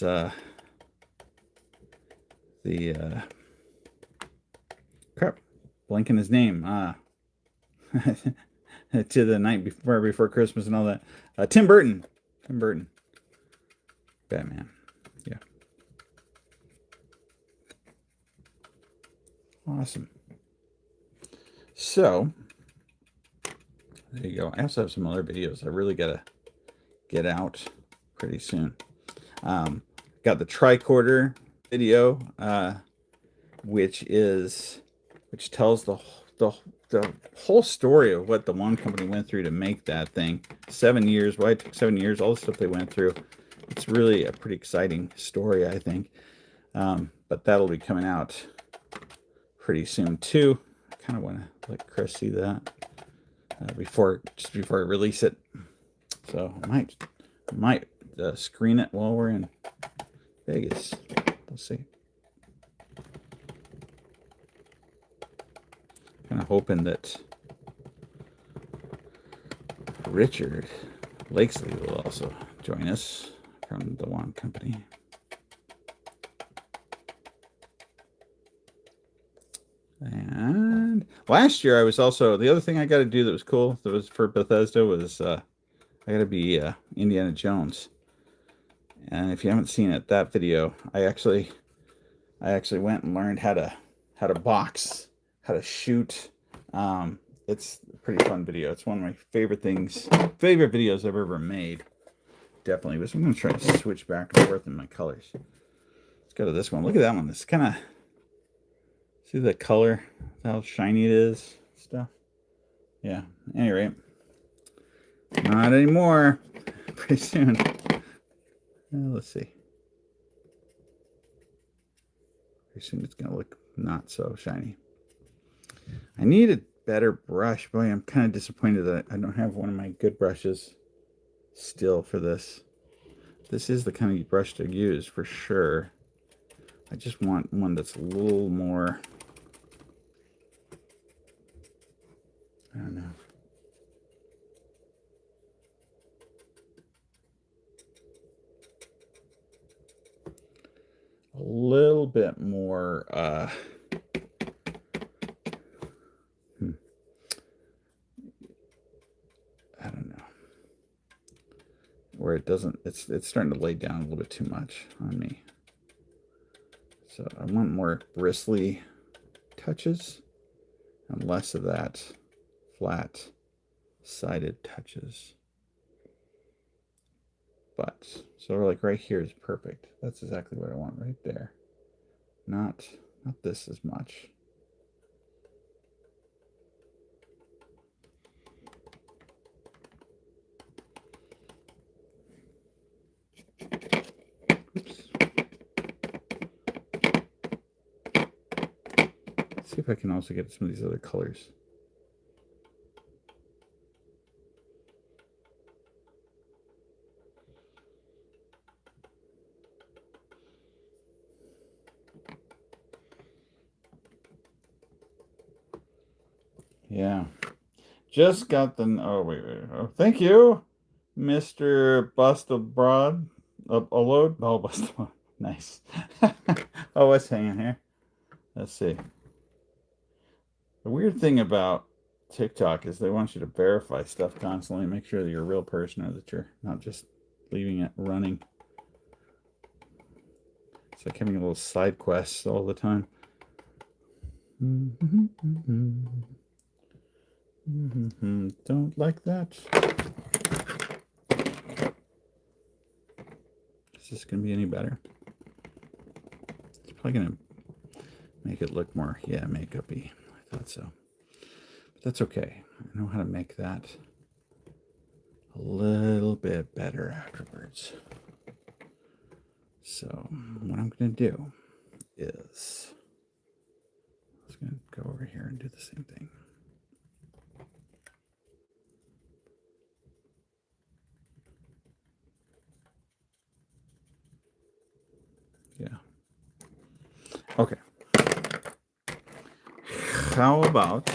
crap, blanking his name. To the night before Christmas and all that. Tim Burton. Batman. Yeah. Awesome. So, there you go. I also have some other videos I really got to get out pretty soon. Got the tricorder video, which tells the whole story of what the one company went through to make that thing. 7 years. Why it took 7 years, all the stuff they went through. It's really a pretty exciting story, I think. But that'll be coming out pretty soon too. I kind of want to let Chris see that before I release it. So I might screen it while we're in Vegas. We'll see. Kind of hoping that Richard Lakesley will also join us from the One Company. And last year I was also, the other thing I got to do that was cool, that was for Bethesda, was I got to be Indiana Jones. And if you haven't seen it, that video, I actually went and learned how to box, how to shoot. It's a pretty fun video. It's one of my favorite videos I've ever made. Definitely. But I'm going to try to switch back and forth in my colors. Let's go to this one. Look at that one. This kind of, see the color, how shiny it is, stuff. Yeah. Anyway, not anymore. Pretty soon. Let's see. Pretty soon it's going to look not so shiny. I need a better brush. Boy, I'm kind of disappointed that I don't have one of my good brushes still for this. This is the kind of brush to use for sure. I just want one that's a little more, I don't know. A little bit more I don't know, where it doesn't, it's starting to lay down a little bit too much on me. So I want more bristly touches and less of that flat sided touches. But so like right here is perfect. That's exactly what I want right there. Not this as much. Oops. Let's see if I can also get some of these other colors. Yeah. Just got the, oh, wait. Oh, thank you, Mr. Bustabroad. A load? Oh, Bustabroad. Nice. Oh, what's hanging here? Let's see. The weird thing about TikTok is they want you to verify stuff constantly, make sure that you're a real person or that you're not just leaving it running. It's like having a little side quests all the time. Don't like that. Is this going to be any better? It's probably going to make it look more, yeah, makeup-y. I thought so. But that's okay. I know how to make that a little bit better afterwards. So what I'm going to do is I'm just going to go over here and do the same thing. Yeah. Okay. How about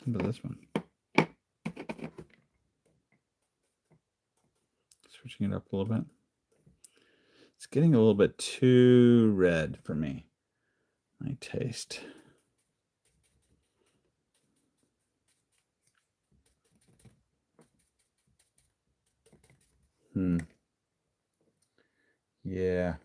this one? Switching it up a little bit. It's getting a little bit too red for me. My taste. Yeah.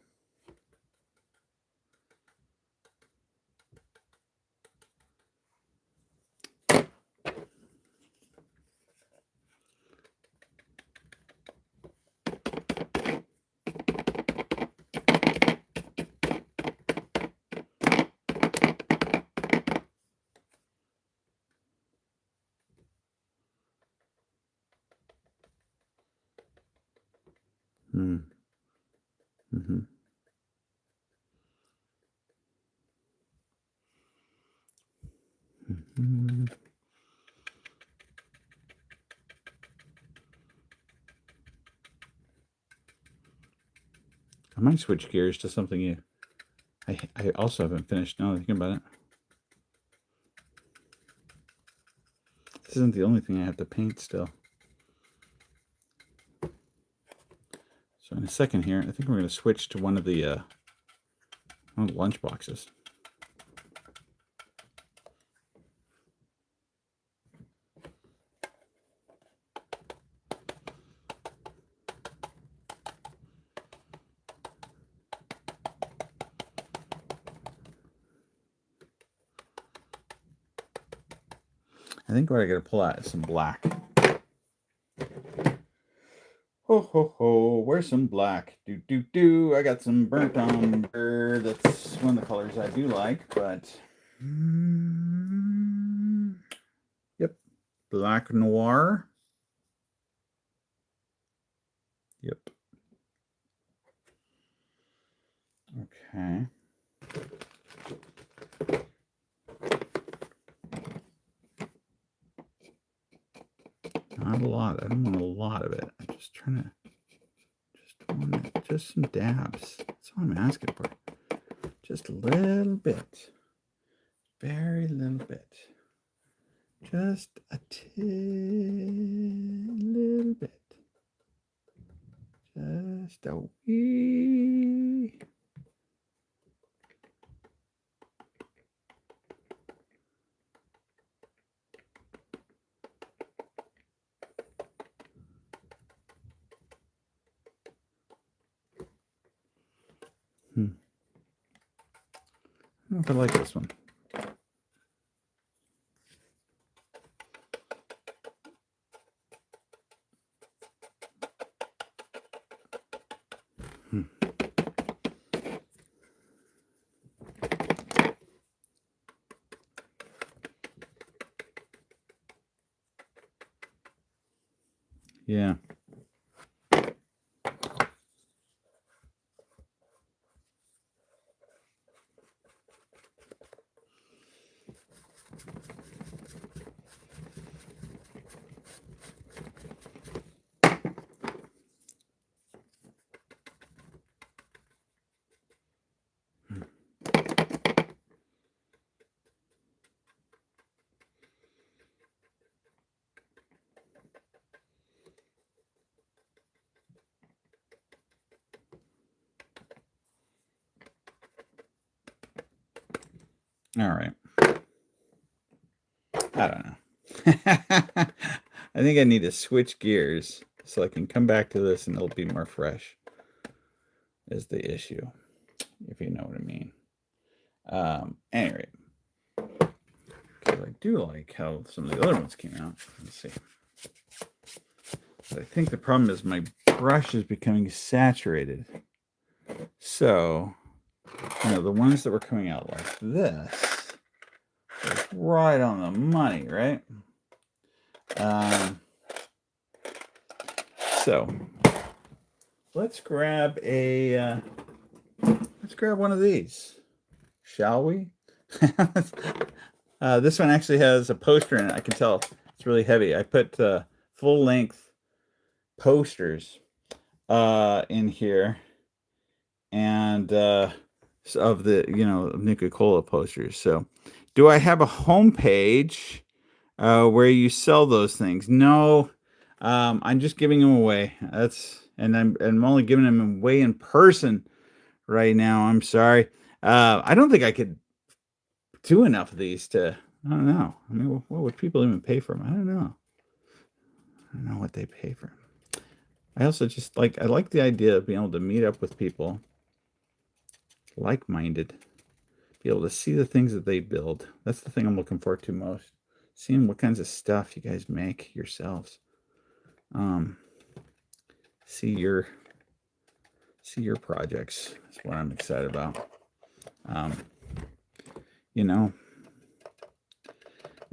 Mm-hmm. Mm-hmm. I might switch gears to something I also haven't finished now thinking about it. This isn't the only thing I have to paint still. So in a second here, I think we're going to switch to one of the lunch boxes. I think what I got to pull out is some black. Ho, ho, ho, where's some black? Do. I got some burnt umber. That's one of the colors I do like, but... Yep. Black noir. Yep. Okay. Not a lot. I don't want a lot of it. I'm just trying to... Just some dabs. That's all I'm asking for. Just a little bit. Very little bit. Just a little bit. Just a wee. I don't know if I like this one. Yeah. All right. I don't know. I think I need to switch gears so I can come back to this and it'll be more fresh is the issue, if you know what I mean. Anyway, because I do like how some of the other ones came out. Let's see. But I think the problem is my brush is becoming saturated. So, the ones that were coming out like this, right on the money, right? So let's grab one of these, shall we? This one actually has a poster in it. I can tell it's really heavy. I put full-length posters in here, and of the nuka-cola posters. So, do I have a homepage where you sell those things? No, I'm just giving them away. I'm only giving them away in person right now. I'm sorry. I don't think I could do enough of these to. I don't know. I mean, what would people even pay for them? I don't know. I don't know what they pay for them. I also just I like the idea of being able to meet up with people like-minded, be able to see the things that they build. That's the thing I'm looking forward to most. Seeing what kinds of stuff you guys make yourselves. See your projects. That's what I'm excited about.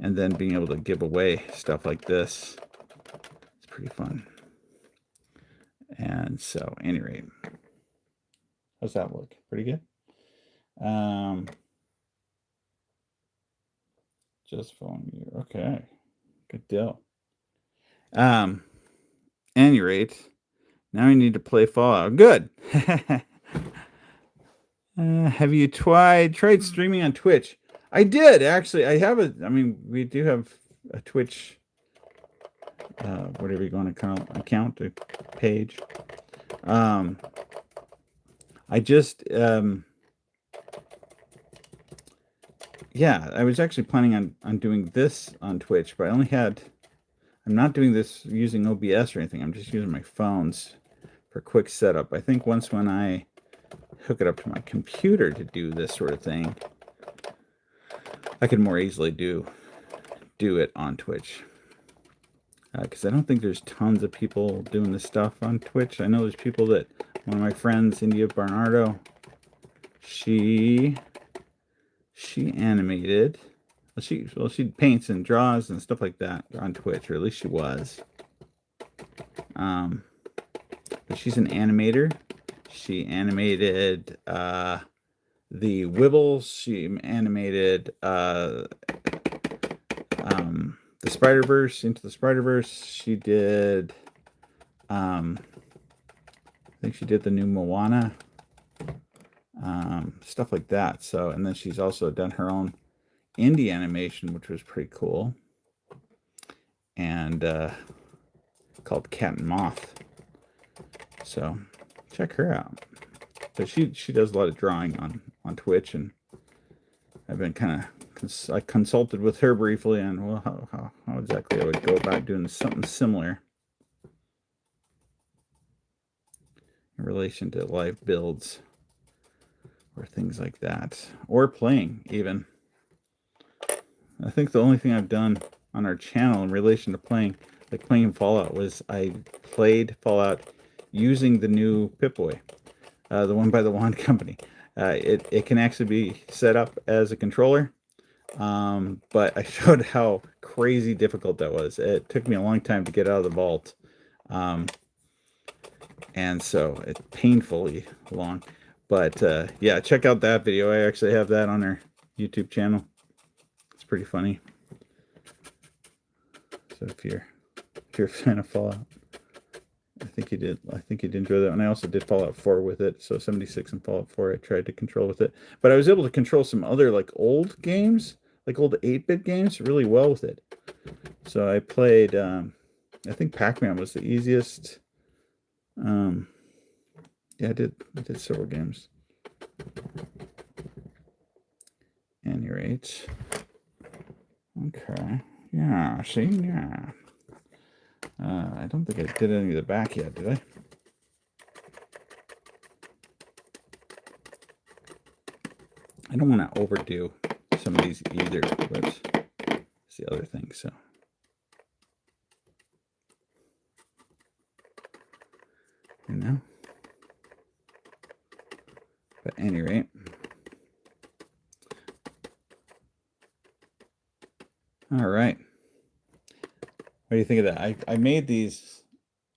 And then being able to give away stuff like this. It's pretty fun. And so, at any rate, how's that look? Pretty good. Just following you. Okay. Good deal. Any rate, now we need to play Fallout. Good. Have you tried streaming on Twitch? I did, actually. We do have a Twitch, whatever you want to call it, account, a page. I just, I was actually planning on doing this on Twitch, but I'm not doing this using OBS or anything. I'm just using my phones for quick setup. I think when I hook it up to my computer to do this sort of thing, I could more easily do it on Twitch. Because I don't think there's tons of people doing this stuff on Twitch. I know there's people that, one of my friends, India Barnardo, she animated. She paints and draws and stuff like that on Twitch, or at least she was. But she's an animator. She animated the Wibbles. She animated the Spider-Verse, Into the Spider-Verse. She did, I think she did the new Moana, stuff like that. So, and then she's also done her own indie animation, which was pretty cool, and called Cat and Moth. So check her out. But she does a lot of drawing on Twitch, and I've been I consulted with her briefly on how exactly I would go about doing something similar in relation to live builds. or things like that, or playing even. I think the only thing I've done on our channel in relation to playing, like playing Fallout, was I played Fallout using the new Pip-Boy, the one by the Wand Company. It can actually be set up as a controller, but I showed how crazy difficult that was. It took me a long time to get out of the vault, and so it's painfully long. But yeah, check out that video. I actually have that on our YouTube channel. It's pretty funny. So if you're a fan of Fallout, I think you did. I think you'd enjoy that. And I also did Fallout 4 with it. So 76 and Fallout 4 I tried to control with it. But I was able to control some other like old games, like old 8-bit games, really well with it. So I played, I think Pac-Man was the easiest. Yeah, I did several games. Any rate. Okay. Yeah, see? Yeah. I don't think I did any of the back yet, did I? I don't want to overdo some of these either, but it's the other thing, so. You know? But at any rate. All right. What do you think of that? I made these,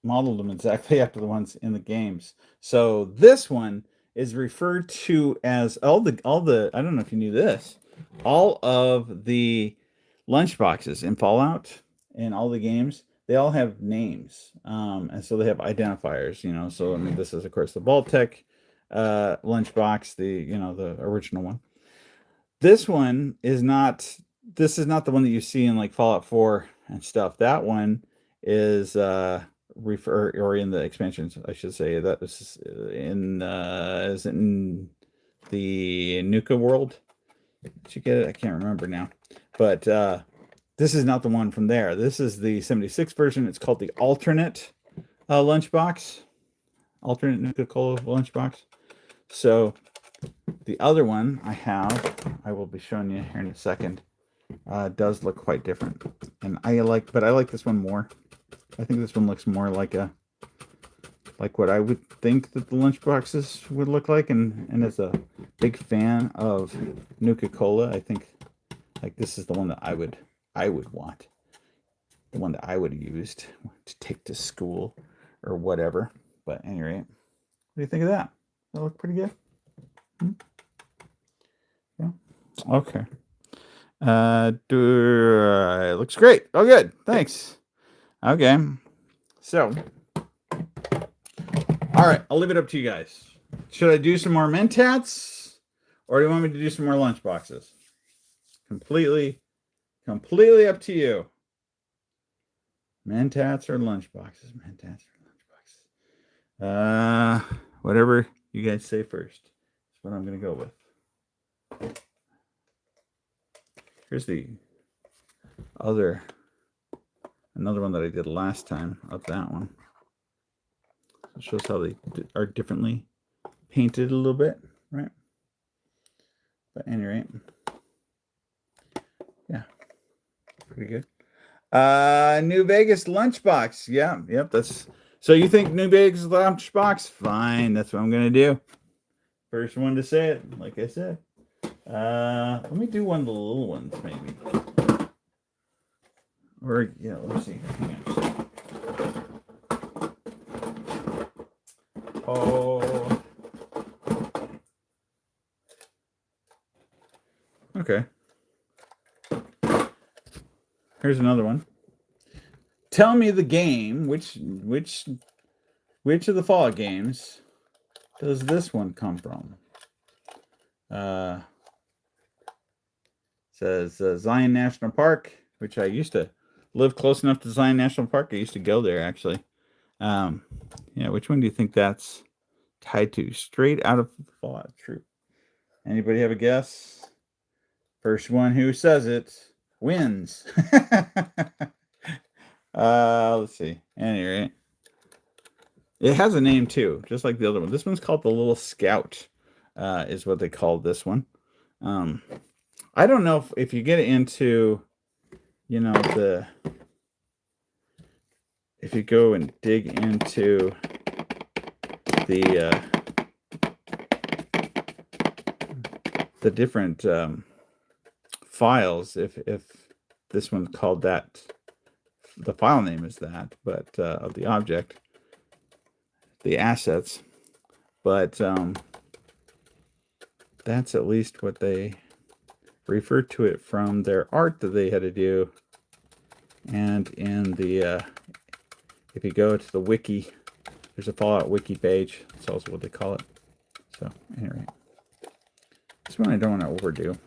modeled them exactly after the ones in the games. So this one is referred to as all the I don't know if you knew this, all of the lunchboxes in Fallout and all the games, they all have names, and so they have identifiers. You know, so I mean, this is of course the Vault-Tec lunchbox, the original one. This one is not. This is not the one that you see in like Fallout 4 and stuff. That one is or in the expansions, I should say. That is in is it in the Nuka world? Did you get it? I can't remember now. But this is not the one from there. This is the 76 version. It's called the alternate lunchbox, alternate nuka-cola lunchbox. So the other one I will be showing you here in a second, does look quite different, and I like this one more. I think this one looks more like what I would think that the lunchboxes would look like, and as a big fan of nuka-cola, I think like this is the one that I would want, the one that I would have used to take to school or whatever. But at any rate, what do you think of that? That look pretty good. Yeah. Okay. It looks great. Oh, good. Thanks. Okay. So, all right. I'll leave it up to you guys. Should I do some more mentats, or do you want me to do some more lunchboxes? Completely up to you. Mentats or lunchboxes? Mentats or lunchboxes? Whatever you guys say first is what I'm going to go with. Here's the another one that I did last time of that one. It shows how they are differently painted a little bit, right? But at any rate, yeah, pretty good. New Vegas lunchbox. Yeah, yep. So you think New Vegas lunchbox? Fine, that's what I'm gonna do. First one to say it, like I said. Let me do one of the little ones, maybe. Or yeah, let me see. Oh, okay. Here's another one. Tell me the game. Which of the Fallout games does this one come from? Says Zion National Park, which I used to live close enough to Zion National Park. I used to go there, actually. Yeah, which one do you think that's tied to? Straight out of Fallout. True. Anybody have a guess? First one who says it wins. Let's see. Anyway, it has a name too, just like the other one. This one's called the Little Scout. is what they call this one. I don't know if you get into, you know, if you go and dig into the different files, if this one's called that, the file name is that, but of the object, the assets, but that's at least what they refer to it from their art that they had to do. And in the if you go to the wiki, there's a Fallout wiki page. That's also what they call it. So anyway, this one I don't want to overdo.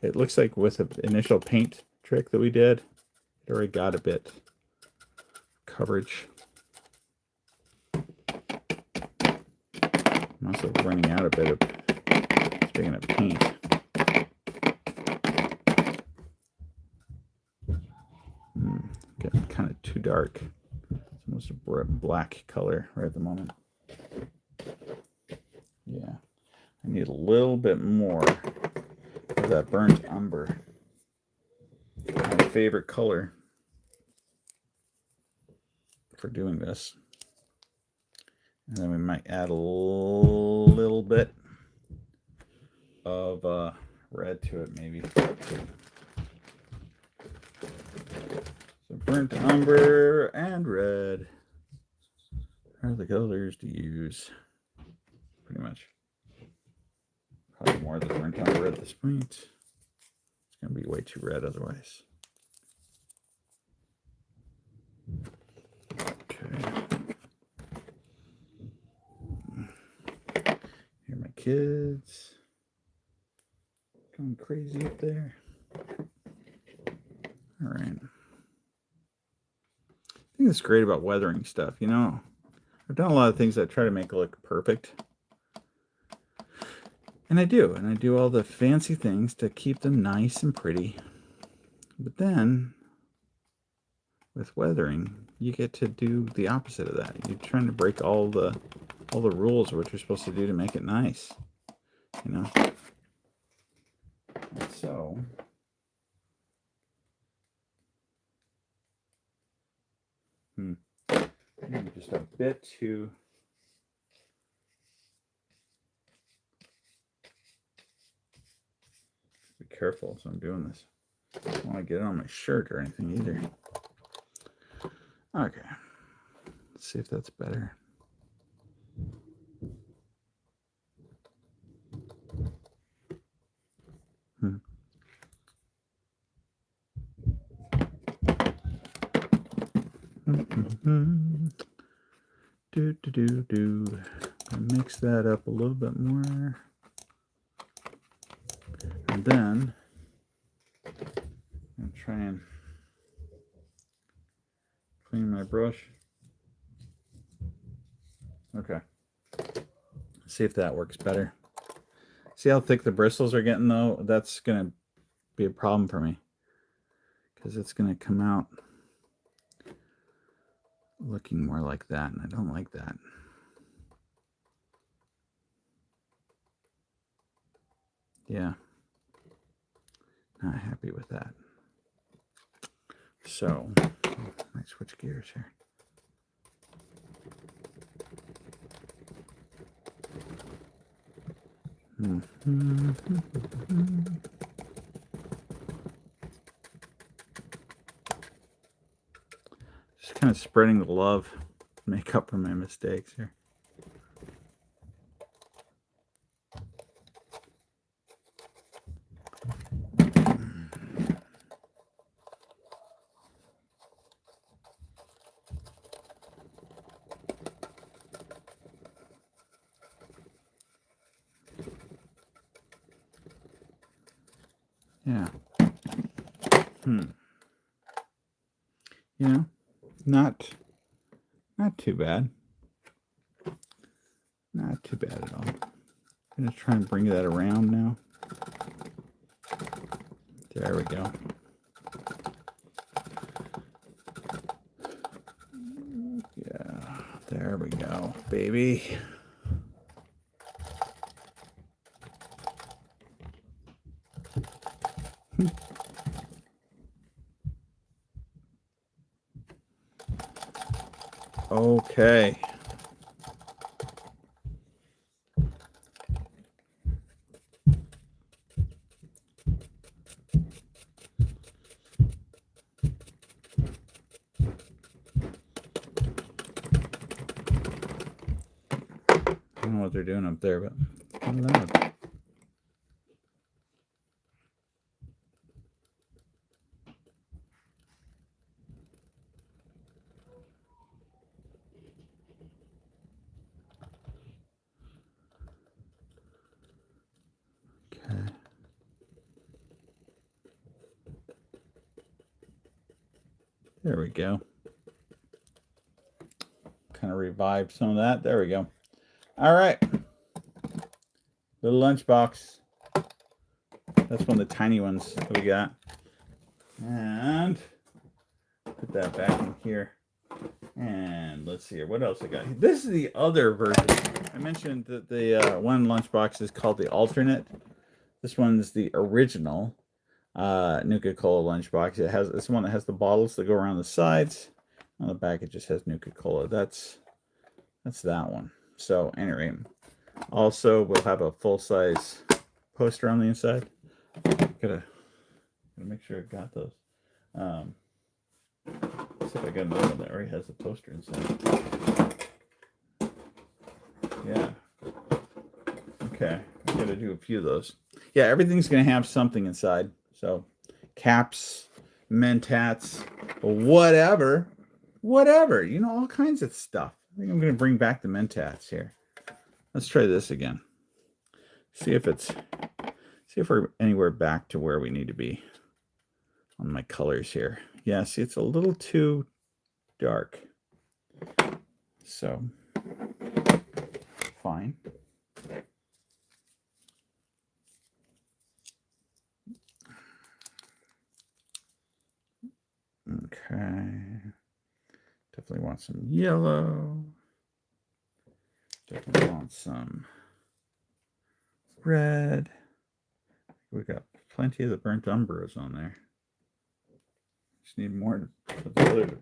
It looks like with the initial paint trick that we did, it already got a bit coverage. I'm also running out a bit of, speaking of paint. Getting kind of too dark. It's almost a black color right at the moment. Yeah, I need a little bit more of that burnt umber. My favorite color for doing this. And then we might add a little bit of red to it, maybe. So burnt umber and red are the colors to use. Pretty much. Probably more of the burnt umber at this point. It's going to be way too red otherwise. Okay. Here are my kids. Going crazy up there. All right. I think that's great about weathering stuff. You know, I've done a lot of things that try to make it look perfect. And I do all the fancy things to keep them nice and pretty. But then, with weathering, you get to do the opposite of that. You're trying to break all the rules of what you're supposed to do to make it nice. You know? And so, just a bit too. Be careful as I'm doing this. I don't want to get it on my shirt or anything either. Okay. Let's see if that's better. Mix that up a little bit more. And then I'm try and clean my brush. Okay. See if that works better. See how thick the bristles are getting though? That's going to be a problem for me. Because it's going to come out looking more like that. And I don't like that. Yeah. Not happy with that. So, I switch gears here. Just kind of spreading the love, make up for my mistakes here. Yeah. You know, not too bad. Not too bad at all. I'm going to try and bring that around now. There we go. Yeah, there we go, baby. Okay. I don't know what they're doing up there, but it's kind of loud. Okay. There we go. Kind of revived some of that. There we go. All right. Little lunchbox. That's one of the tiny ones that we got. And put that back in here. And let's see here. What else I got? This is the other version. I mentioned that the one lunchbox is called the alternate. This one's the original nuka-cola lunchbox. It has this one that has the bottles that go around the sides. On the back, it just has nuka-cola. That's that one. So anyway, also we'll have a full-size poster on the inside. Gotta make sure I got those. See if I got another one that already has the poster inside. Yeah. Okay. I gotta do a few of those. Yeah, everything's gonna have something inside. So caps, mentats, whatever. You know, all kinds of stuff. I think I'm gonna bring back the mentats here. Let's try this again. See if we're anywhere back to where we need to be on my colors here. Yeah, see, it's a little too dark. So, fine. Okay. Definitely want some yellow. Definitely want some red. We got plenty of the burnt umbros on there. Just need more of the color to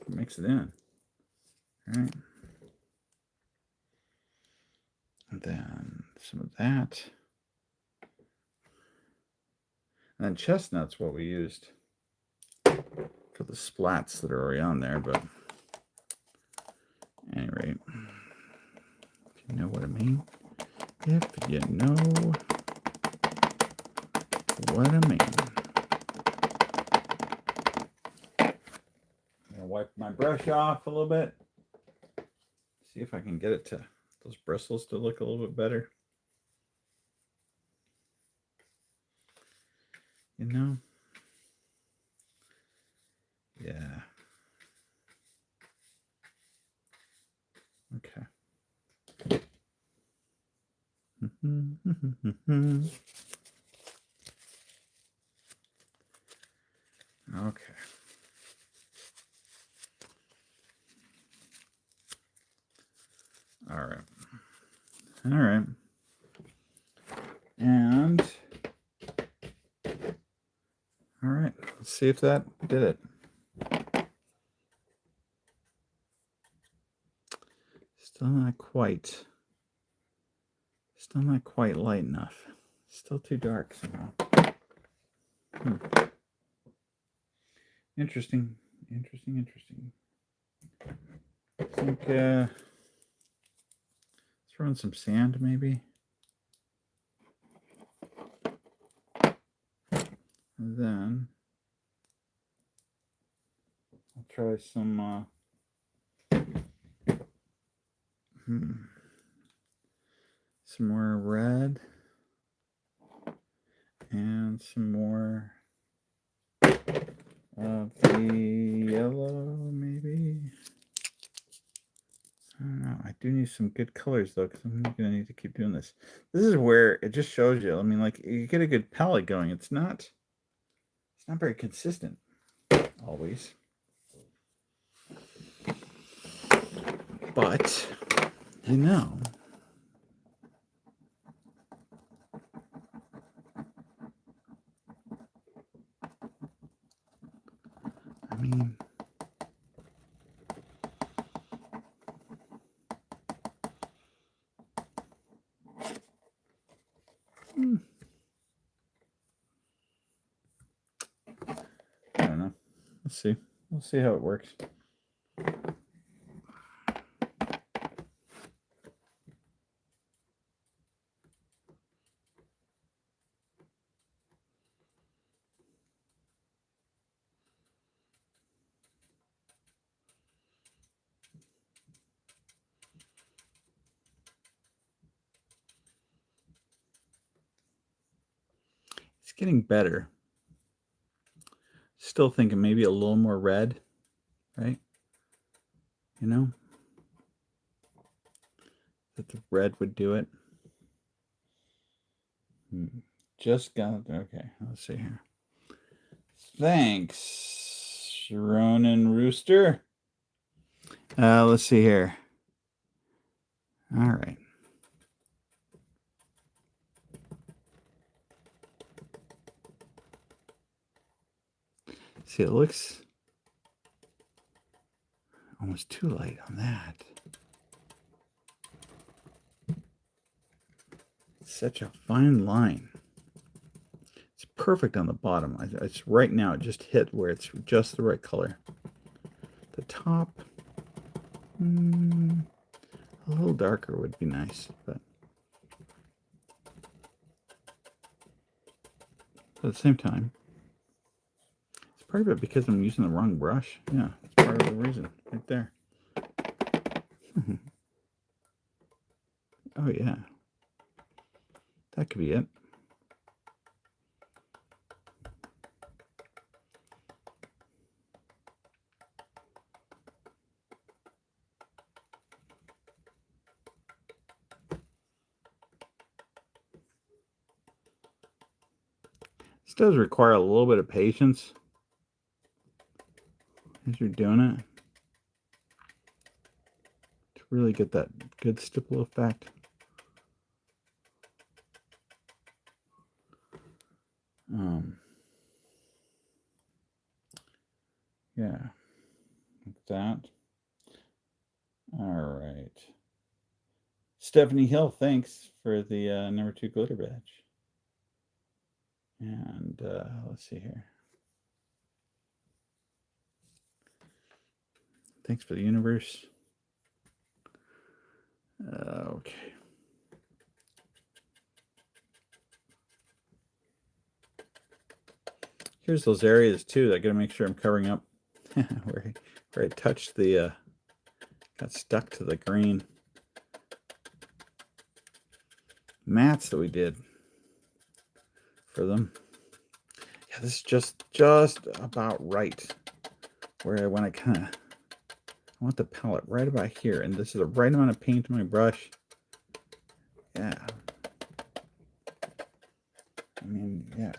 mix it in. All right. And then some of that. And then chestnut's what we used for the splats that are already on there, but at any rate, if you know what I mean. If you know what I mean. I'm gonna wipe my brush off a little bit. See if I can get it to those bristles to look a little bit better. You know? Yeah. Okay. Okay. All right. All right. And all right, let's see if that did it. Still not quite light enough. Still too dark somehow. Interesting. I think throw in some sand maybe. And then I'll try some some more red and some more of the yellow maybe. I don't know. I do need some good colors though, because I'm gonna need to keep doing this. This is where it just shows you. I mean, like you get a good palette going. It's not very consistent always. But you know. I mean, Let's see. We'll see how it works. It's getting better. Still thinking maybe a little more red, right? You know? That the red would do it. Just got it. Okay, let's see here. Thanks, Ronan Rooster. Let's see here. All right. See, it looks almost too light on that. Such a fine line. It's perfect on the bottom. It's right now, it just hit where it's just the right color. The top, a little darker would be nice, but at the same time, it's part of it because I'm using the wrong brush. Yeah, it's part of the reason right there. Oh yeah, that could be it. This does require a little bit of patience as you're doing it to really get that good stipple effect. Yeah, like that. All right. Stephanie Hill, thanks for the number 2 glitter badge. And let's see here. Thanks for the universe. Okay. Here's those areas too that I gotta make sure I'm covering up where I touched the got stuck to the green mats that we did for them. Yeah, this is just about right where I want to I want the palette right about here, and this is the right amount of paint on my brush. Yeah. I mean, yeah.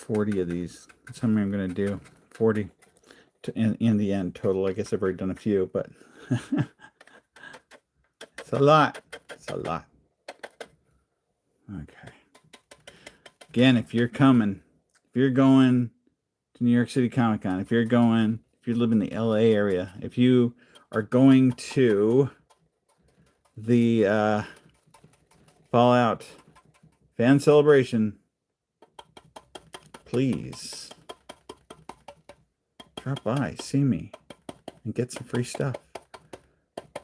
$40 of these. That's how many I'm going to do. 40 in the end total. I guess I've already done a few, but it's a lot. It's a lot. Okay. Again, if you're going to New York City Comic Con, if you live in the LA area, if you are going to the Fallout fan celebration, please drop by, see me, and get some free stuff.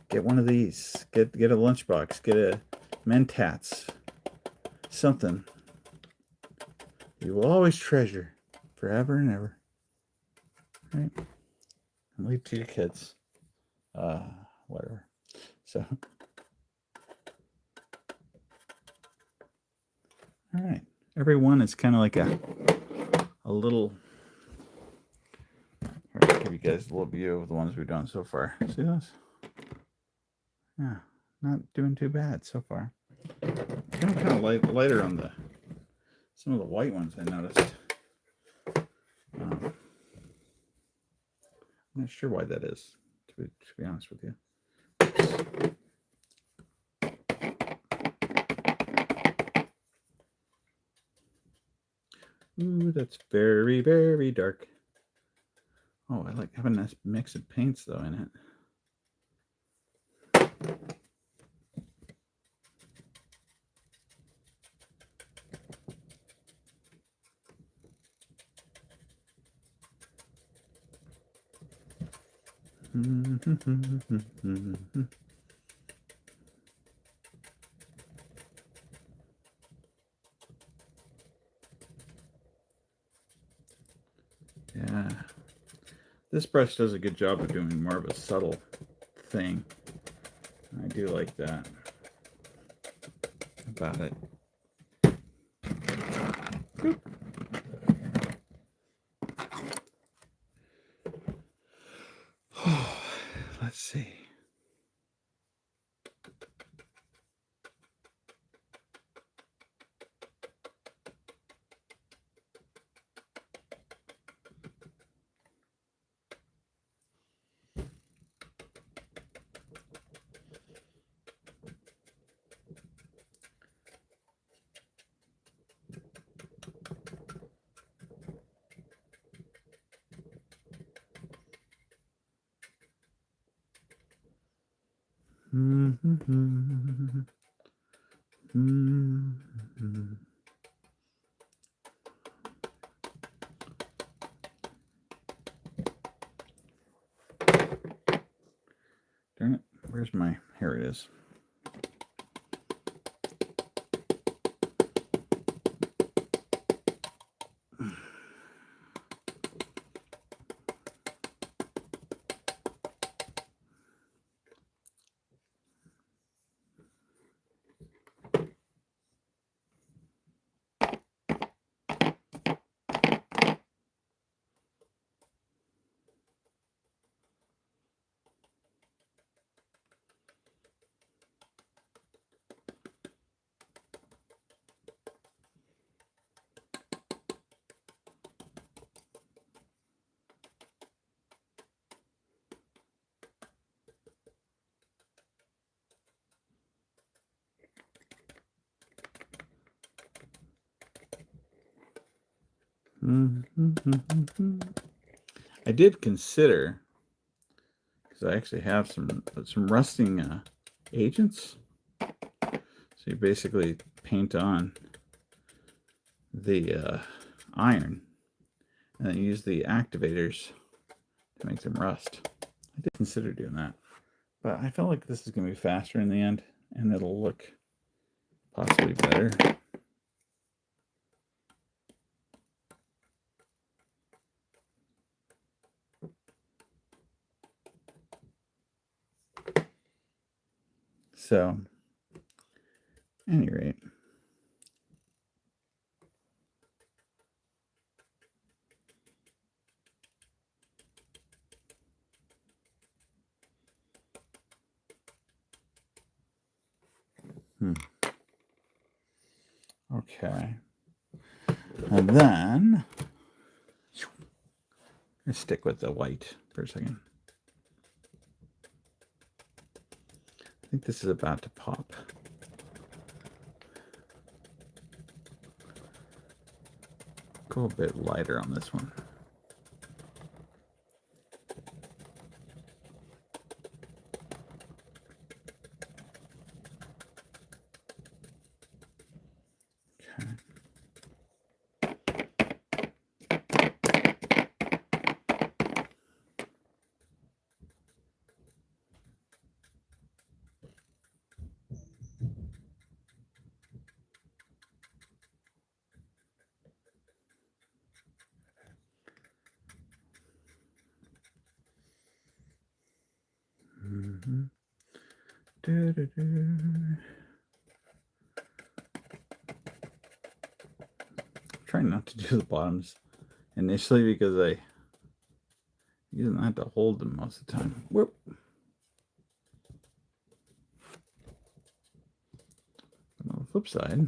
Get one of these. Get a Lunchbox. Get a MENTATS. Something you will always treasure forever and ever. Right? And leave to your kids. Whatever. So, all right. Everyone is kind of like a little. I'll give you guys a little view of the ones we've done so far. See those? Yeah, not doing too bad so far. Kind of lighter on some of the white ones I noticed. I'm not sure why that is, to be honest with you. Ooh, that's very, very dark. like having a nice mix of paints though in it. Yeah, this brush does a good job of doing more of a subtle thing. I do like that about it. Let's see. Darn it, where's my, here it is. I did consider, because I actually have some rusting agents. So you basically paint on the iron and then use the activators to make them rust. I did consider doing that, but I felt like this is going to be faster in the end, and it'll look possibly better. So, at any rate, okay, and then let's stick with the white for a second. I think this is about to pop. Go a bit lighter on this one. Trying not to do the bottoms initially because I don't have to hold them most of the time. Whoop. On the flip side,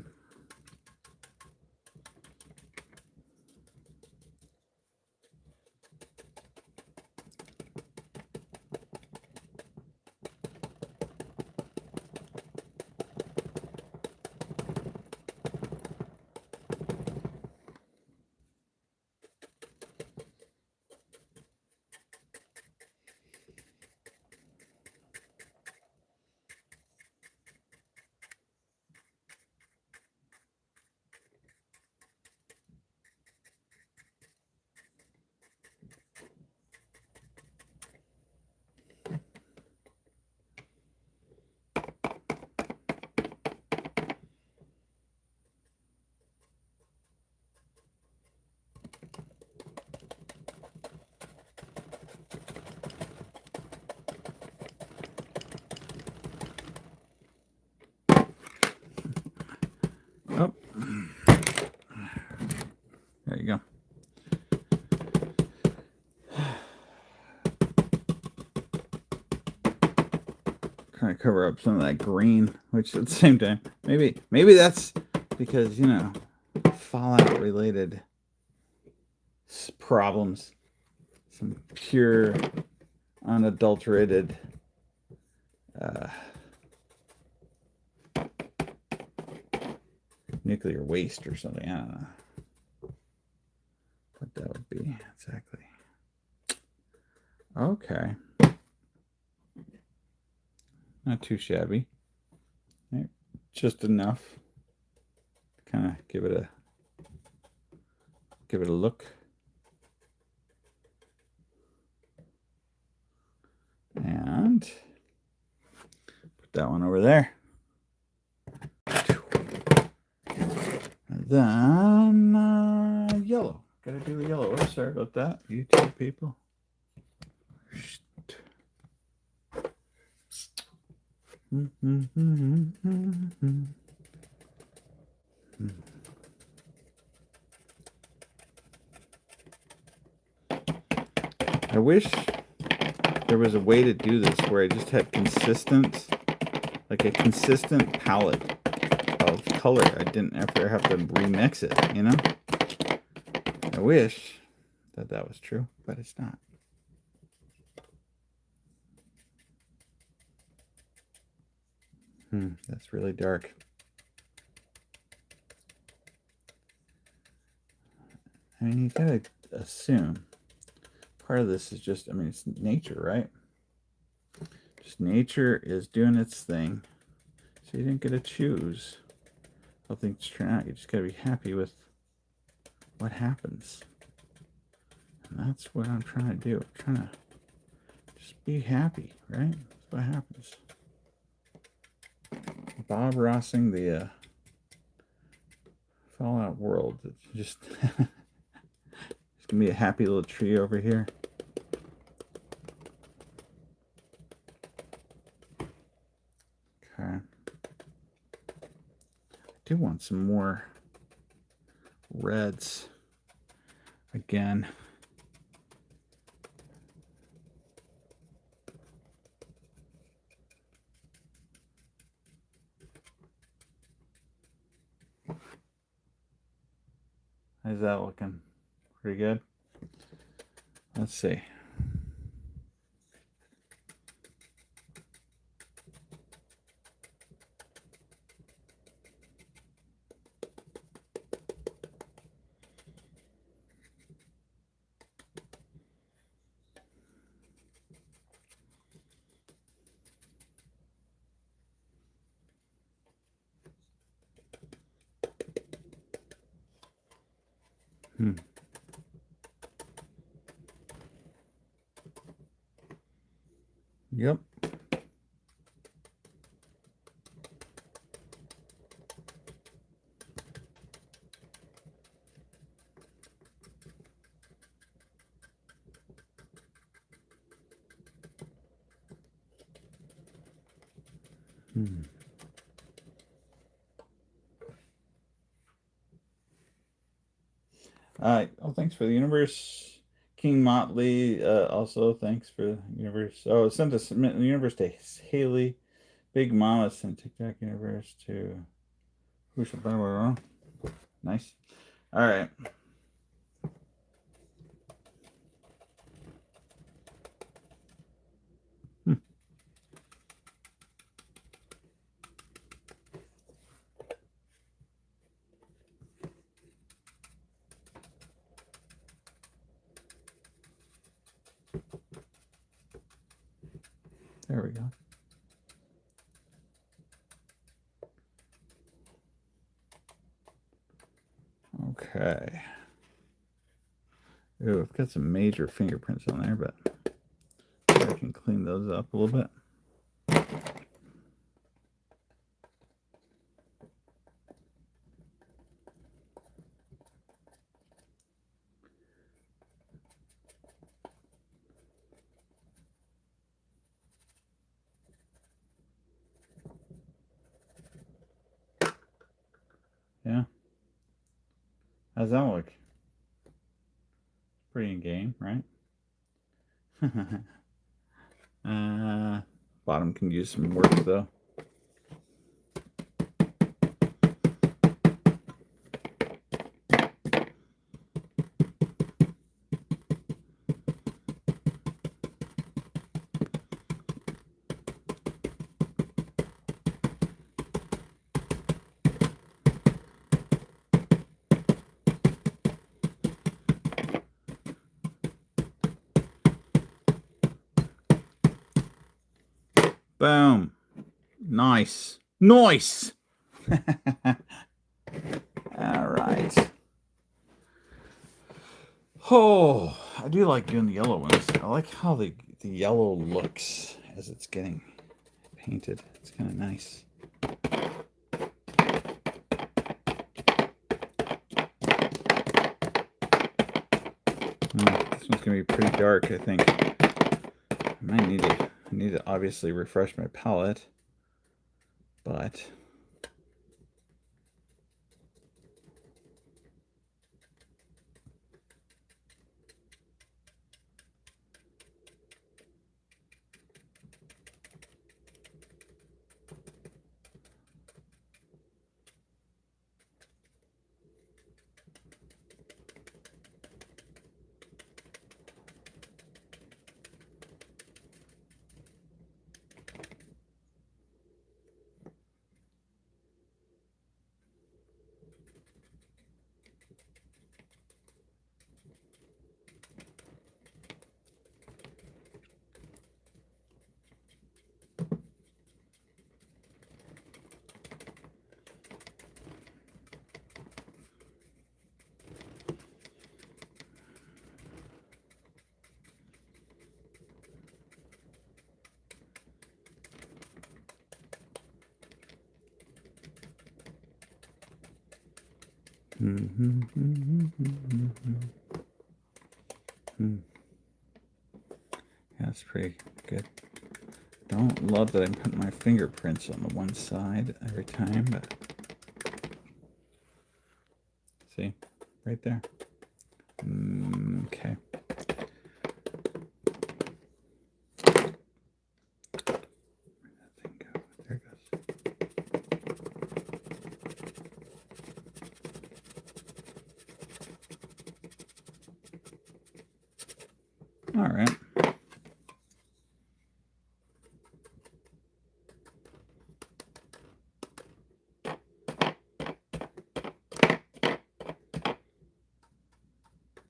Oh, there you go. Trying to cover up some of that green, which at the same time, maybe that's because, you know, Fallout related problems, some pure, unadulterated nuclear waste or something. I don't know what that would be exactly. Okay. Not too shabby. Right. Just enough to kind of give it a look. And put that one over there. And then yellow. Gotta do the yellow. Oh, sorry about that, you two people. I wish there was a way to do this where I just had like a consistent palette of color. I didn't ever have to remix it, you know? I wish that was true, but it's not. That's really dark. I mean, you gotta assume part of this is just, I mean, it's nature, right? Just nature is doing its thing. So you didn't get to choose how things turn out. You just gotta be happy with what happens. And that's what I'm trying to do. I'm trying to just be happy, right? That's what happens. Bob Rossing the Fallout world. It's just it's gonna be a happy little tree over here. Okay. I do want some more reds again. How's that looking? Pretty good. Let's see. Yep. Oh, thanks for the universe. King Motley, also thanks for the universe. Oh, it sent us the universe to Haley. Big Mama sent TikTok universe to who's blah, blah, blah. Nice. All right. There we go. Okay. Ooh, I've got some major fingerprints on there, but I can clean those up a little bit. Yeah. How's that look? Pretty in game, right? Bottom can use some work though. Boom. Nice. Nice. All right. Oh, I do like doing the yellow ones. I like how the yellow looks as it's getting painted. It's kind of nice. This one's gonna be pretty dark, I think. I might need to obviously refresh my palette, but that's pretty good. Don't love that I'm putting my fingerprints on the one side every time, but see, right there. Okay. Where'd that thing go? There it goes. All right.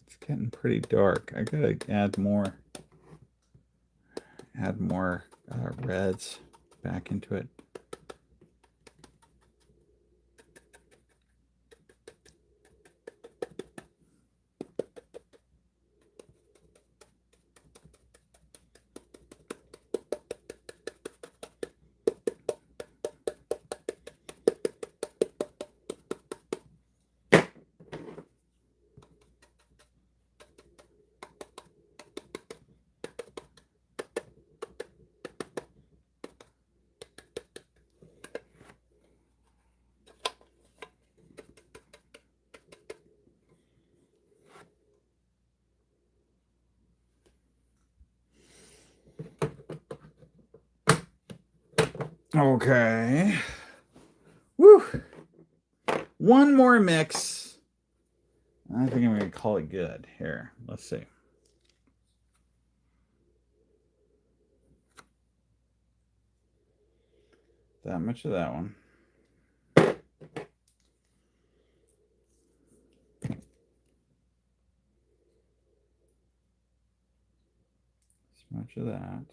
It's getting pretty dark. I gotta add more reds back into it. Okay. Woo. One more mix. I think I'm going to call it good. Here, let's see. That much of that one. This much of that.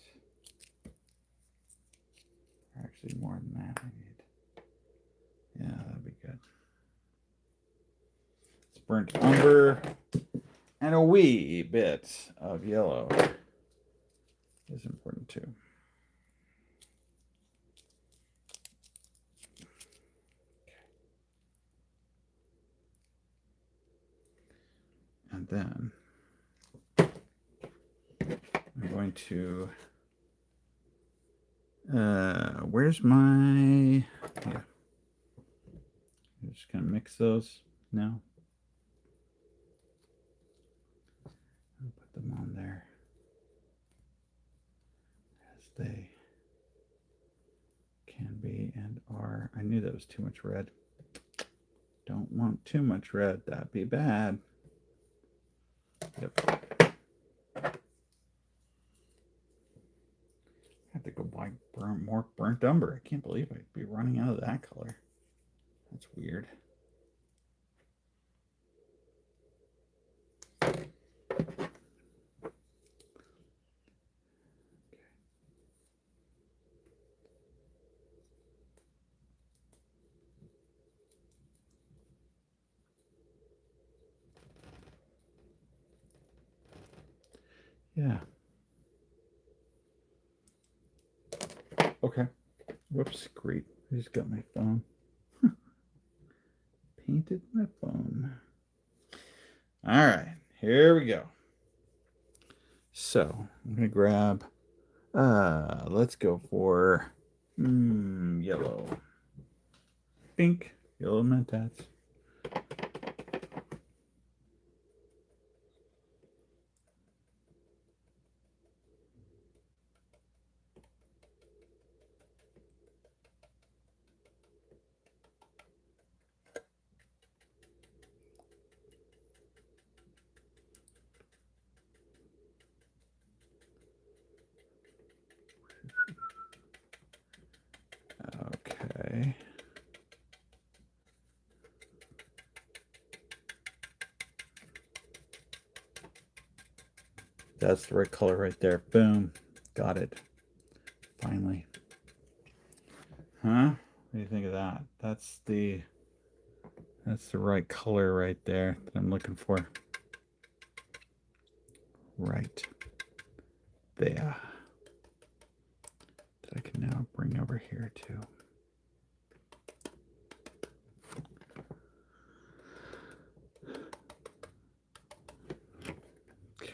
Actually, more than that I need. Yeah, that'd be good. It's burnt umber and a wee bit of yellow is important too. And then I'm going to, where's my, yeah. I'm just going to mix those now. them on there as they can be and are. I knew that was too much red. Don't want too much red. That'd be bad. Yep. I have to go buy more burnt umber. I can't believe I'd be running out of that color. That's weird. Yeah. Okay. Whoops. Great. I just got my phone. Painted my phone. All right. Here we go. So I'm going to grab, let's go for yellow. Pink. Yellow mentats. Okay. That's the right color right there. Boom. Got it. Finally. Huh? What do you think of that? That's the right color right there that I'm looking for. Right there. That I can now bring over here too. Okay.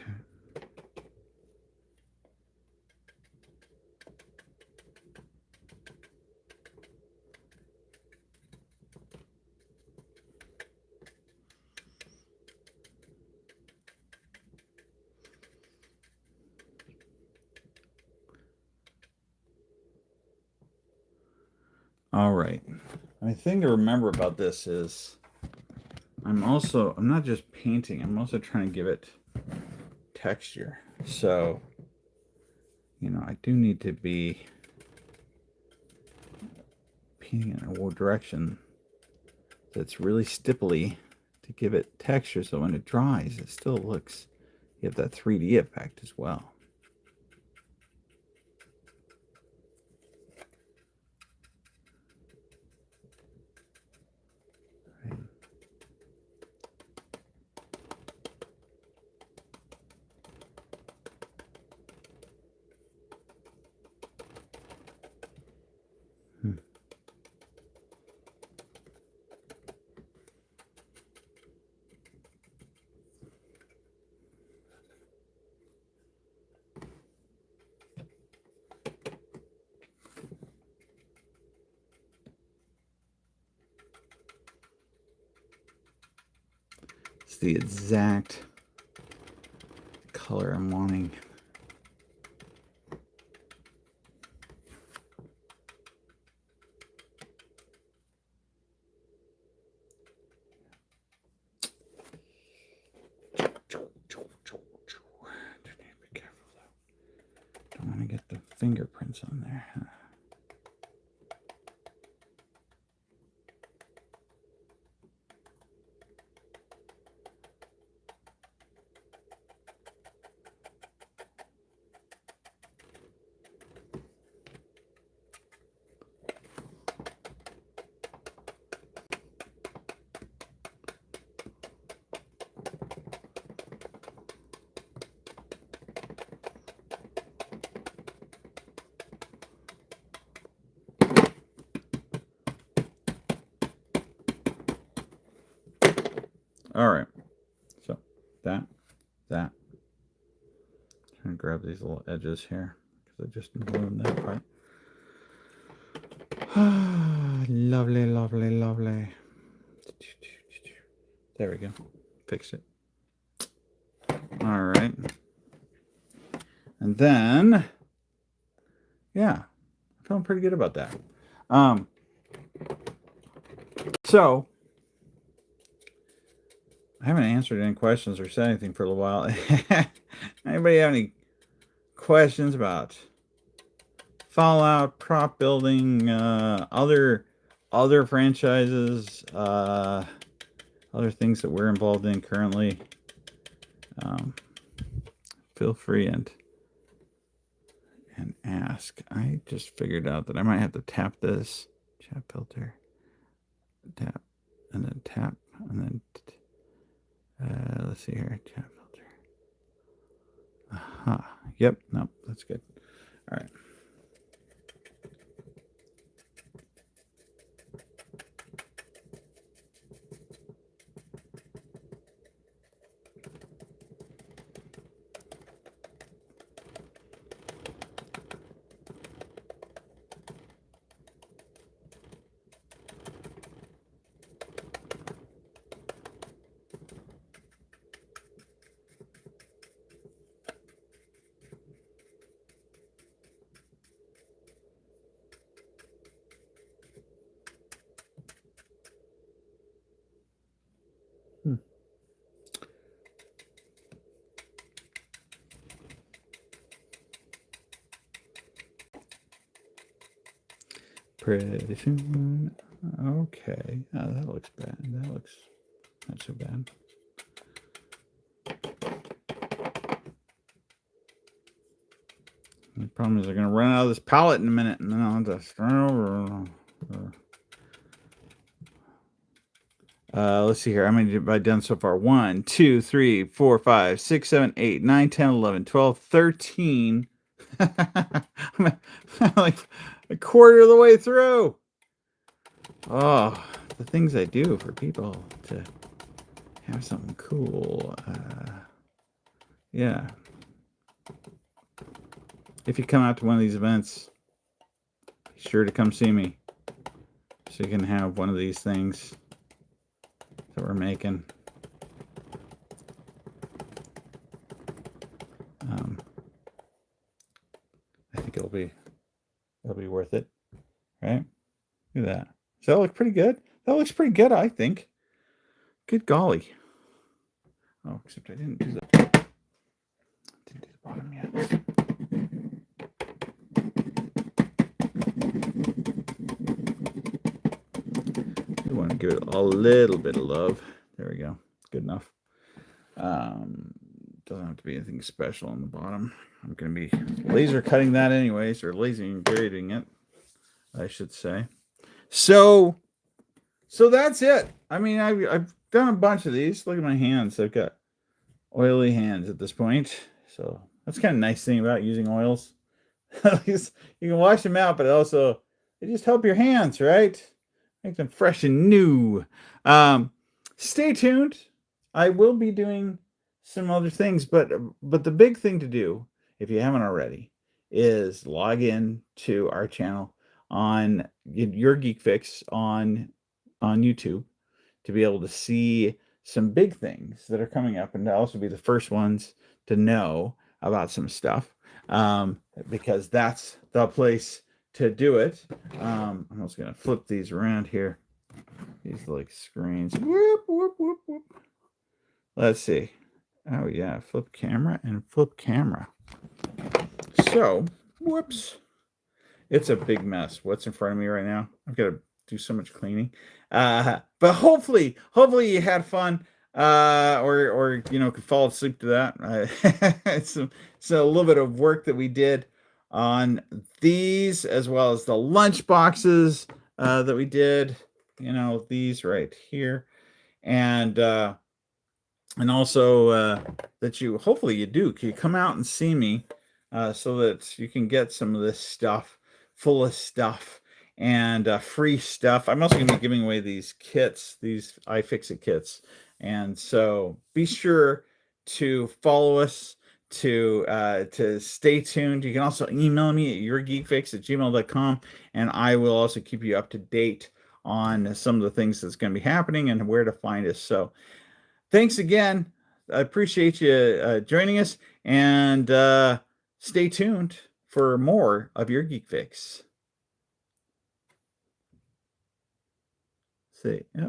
All right. The thing to remember about this is I'm not just painting, I'm also trying to give it texture. So, I do need to be painting in a direction that's really stipply to give it texture, so when it dries, it still looks, you have that 3D effect as well. It's the exact color I'm wanting. Be careful though. Don't want to get the fingerprints on there. All right, so that. I'm gonna grab these little edges here because I just ruined that part. Lovely, lovely, lovely. There we go. Fixed it. All right. And then, yeah, I'm feeling pretty good about that. So I haven't answered any questions or said anything for a little while. Anybody have any questions about Fallout, prop building, other franchises, other things that we're involved in currently? Feel free and ask. I just figured out that I might have to tap this chat filter, tap, and then tap, and then let's see here, chat filter. Aha. Yep. Nope. That's good. All right. Pretty soon. Okay. Oh, that looks bad. That looks not so bad. The problem is they're going to run out of this palette in a minute, and then I'll have to start over. Let's see here. How many have I done so far? 1, 2, 3, 4, 5, 6, 7, 8, 9, 10, 11, 12, 13. I'm like a quarter of the way through. Oh, the things I do for people to have something cool. Yeah. If you come out to one of these events, be sure to come see me so you can have one of these things that we're making. I think it'll be worth it, right? Look at that. Does that look pretty good? That looks pretty good, I think. Good golly. Oh, except I didn't do the bottom yet. We want to give it a little bit of love. There we go. Good enough. Doesn't have to be anything special on the bottom. I'm going to be laser cutting that anyways, or laser engraving it, I should say. So that's it. I mean, I've done a bunch of these. Look at my hands. I've got oily hands at this point. So that's kind of nice thing about using oils. At least you can wash them out, but also they just help your hands, right? Make them fresh and new. Stay tuned. I will be doing some other things, but the big thing to do, if you haven't already, is log in to our channel on Your Geek Fix on YouTube to be able to see some big things that are coming up, and to also be the first ones to know about some stuff, because that's the place to do it. I'm also going to flip these around here. These like screens. Whoop, whoop, whoop, whoop. Let's see. Oh yeah, flip camera and flip camera. So, whoops. It's a big mess. What's in front of me right now? I've got to do so much cleaning. But hopefully you had fun. Or could fall asleep to that. It's a little bit of work that we did on these, as well as the lunch boxes that we did. These right here, and also that you hopefully you do. Can you come out and see me so that you can get some of this stuff, full of stuff and free stuff. I'm also going to be giving away these kits, these iFixit kits. And so be sure to follow us, to stay tuned. You can also email me at yourgeekfix@gmail.com, and I will also keep you up to date on some of the things that's going to be happening and where to find us. So thanks again. I appreciate you joining us, and Stay tuned for more of your Geek Fix. See, yep.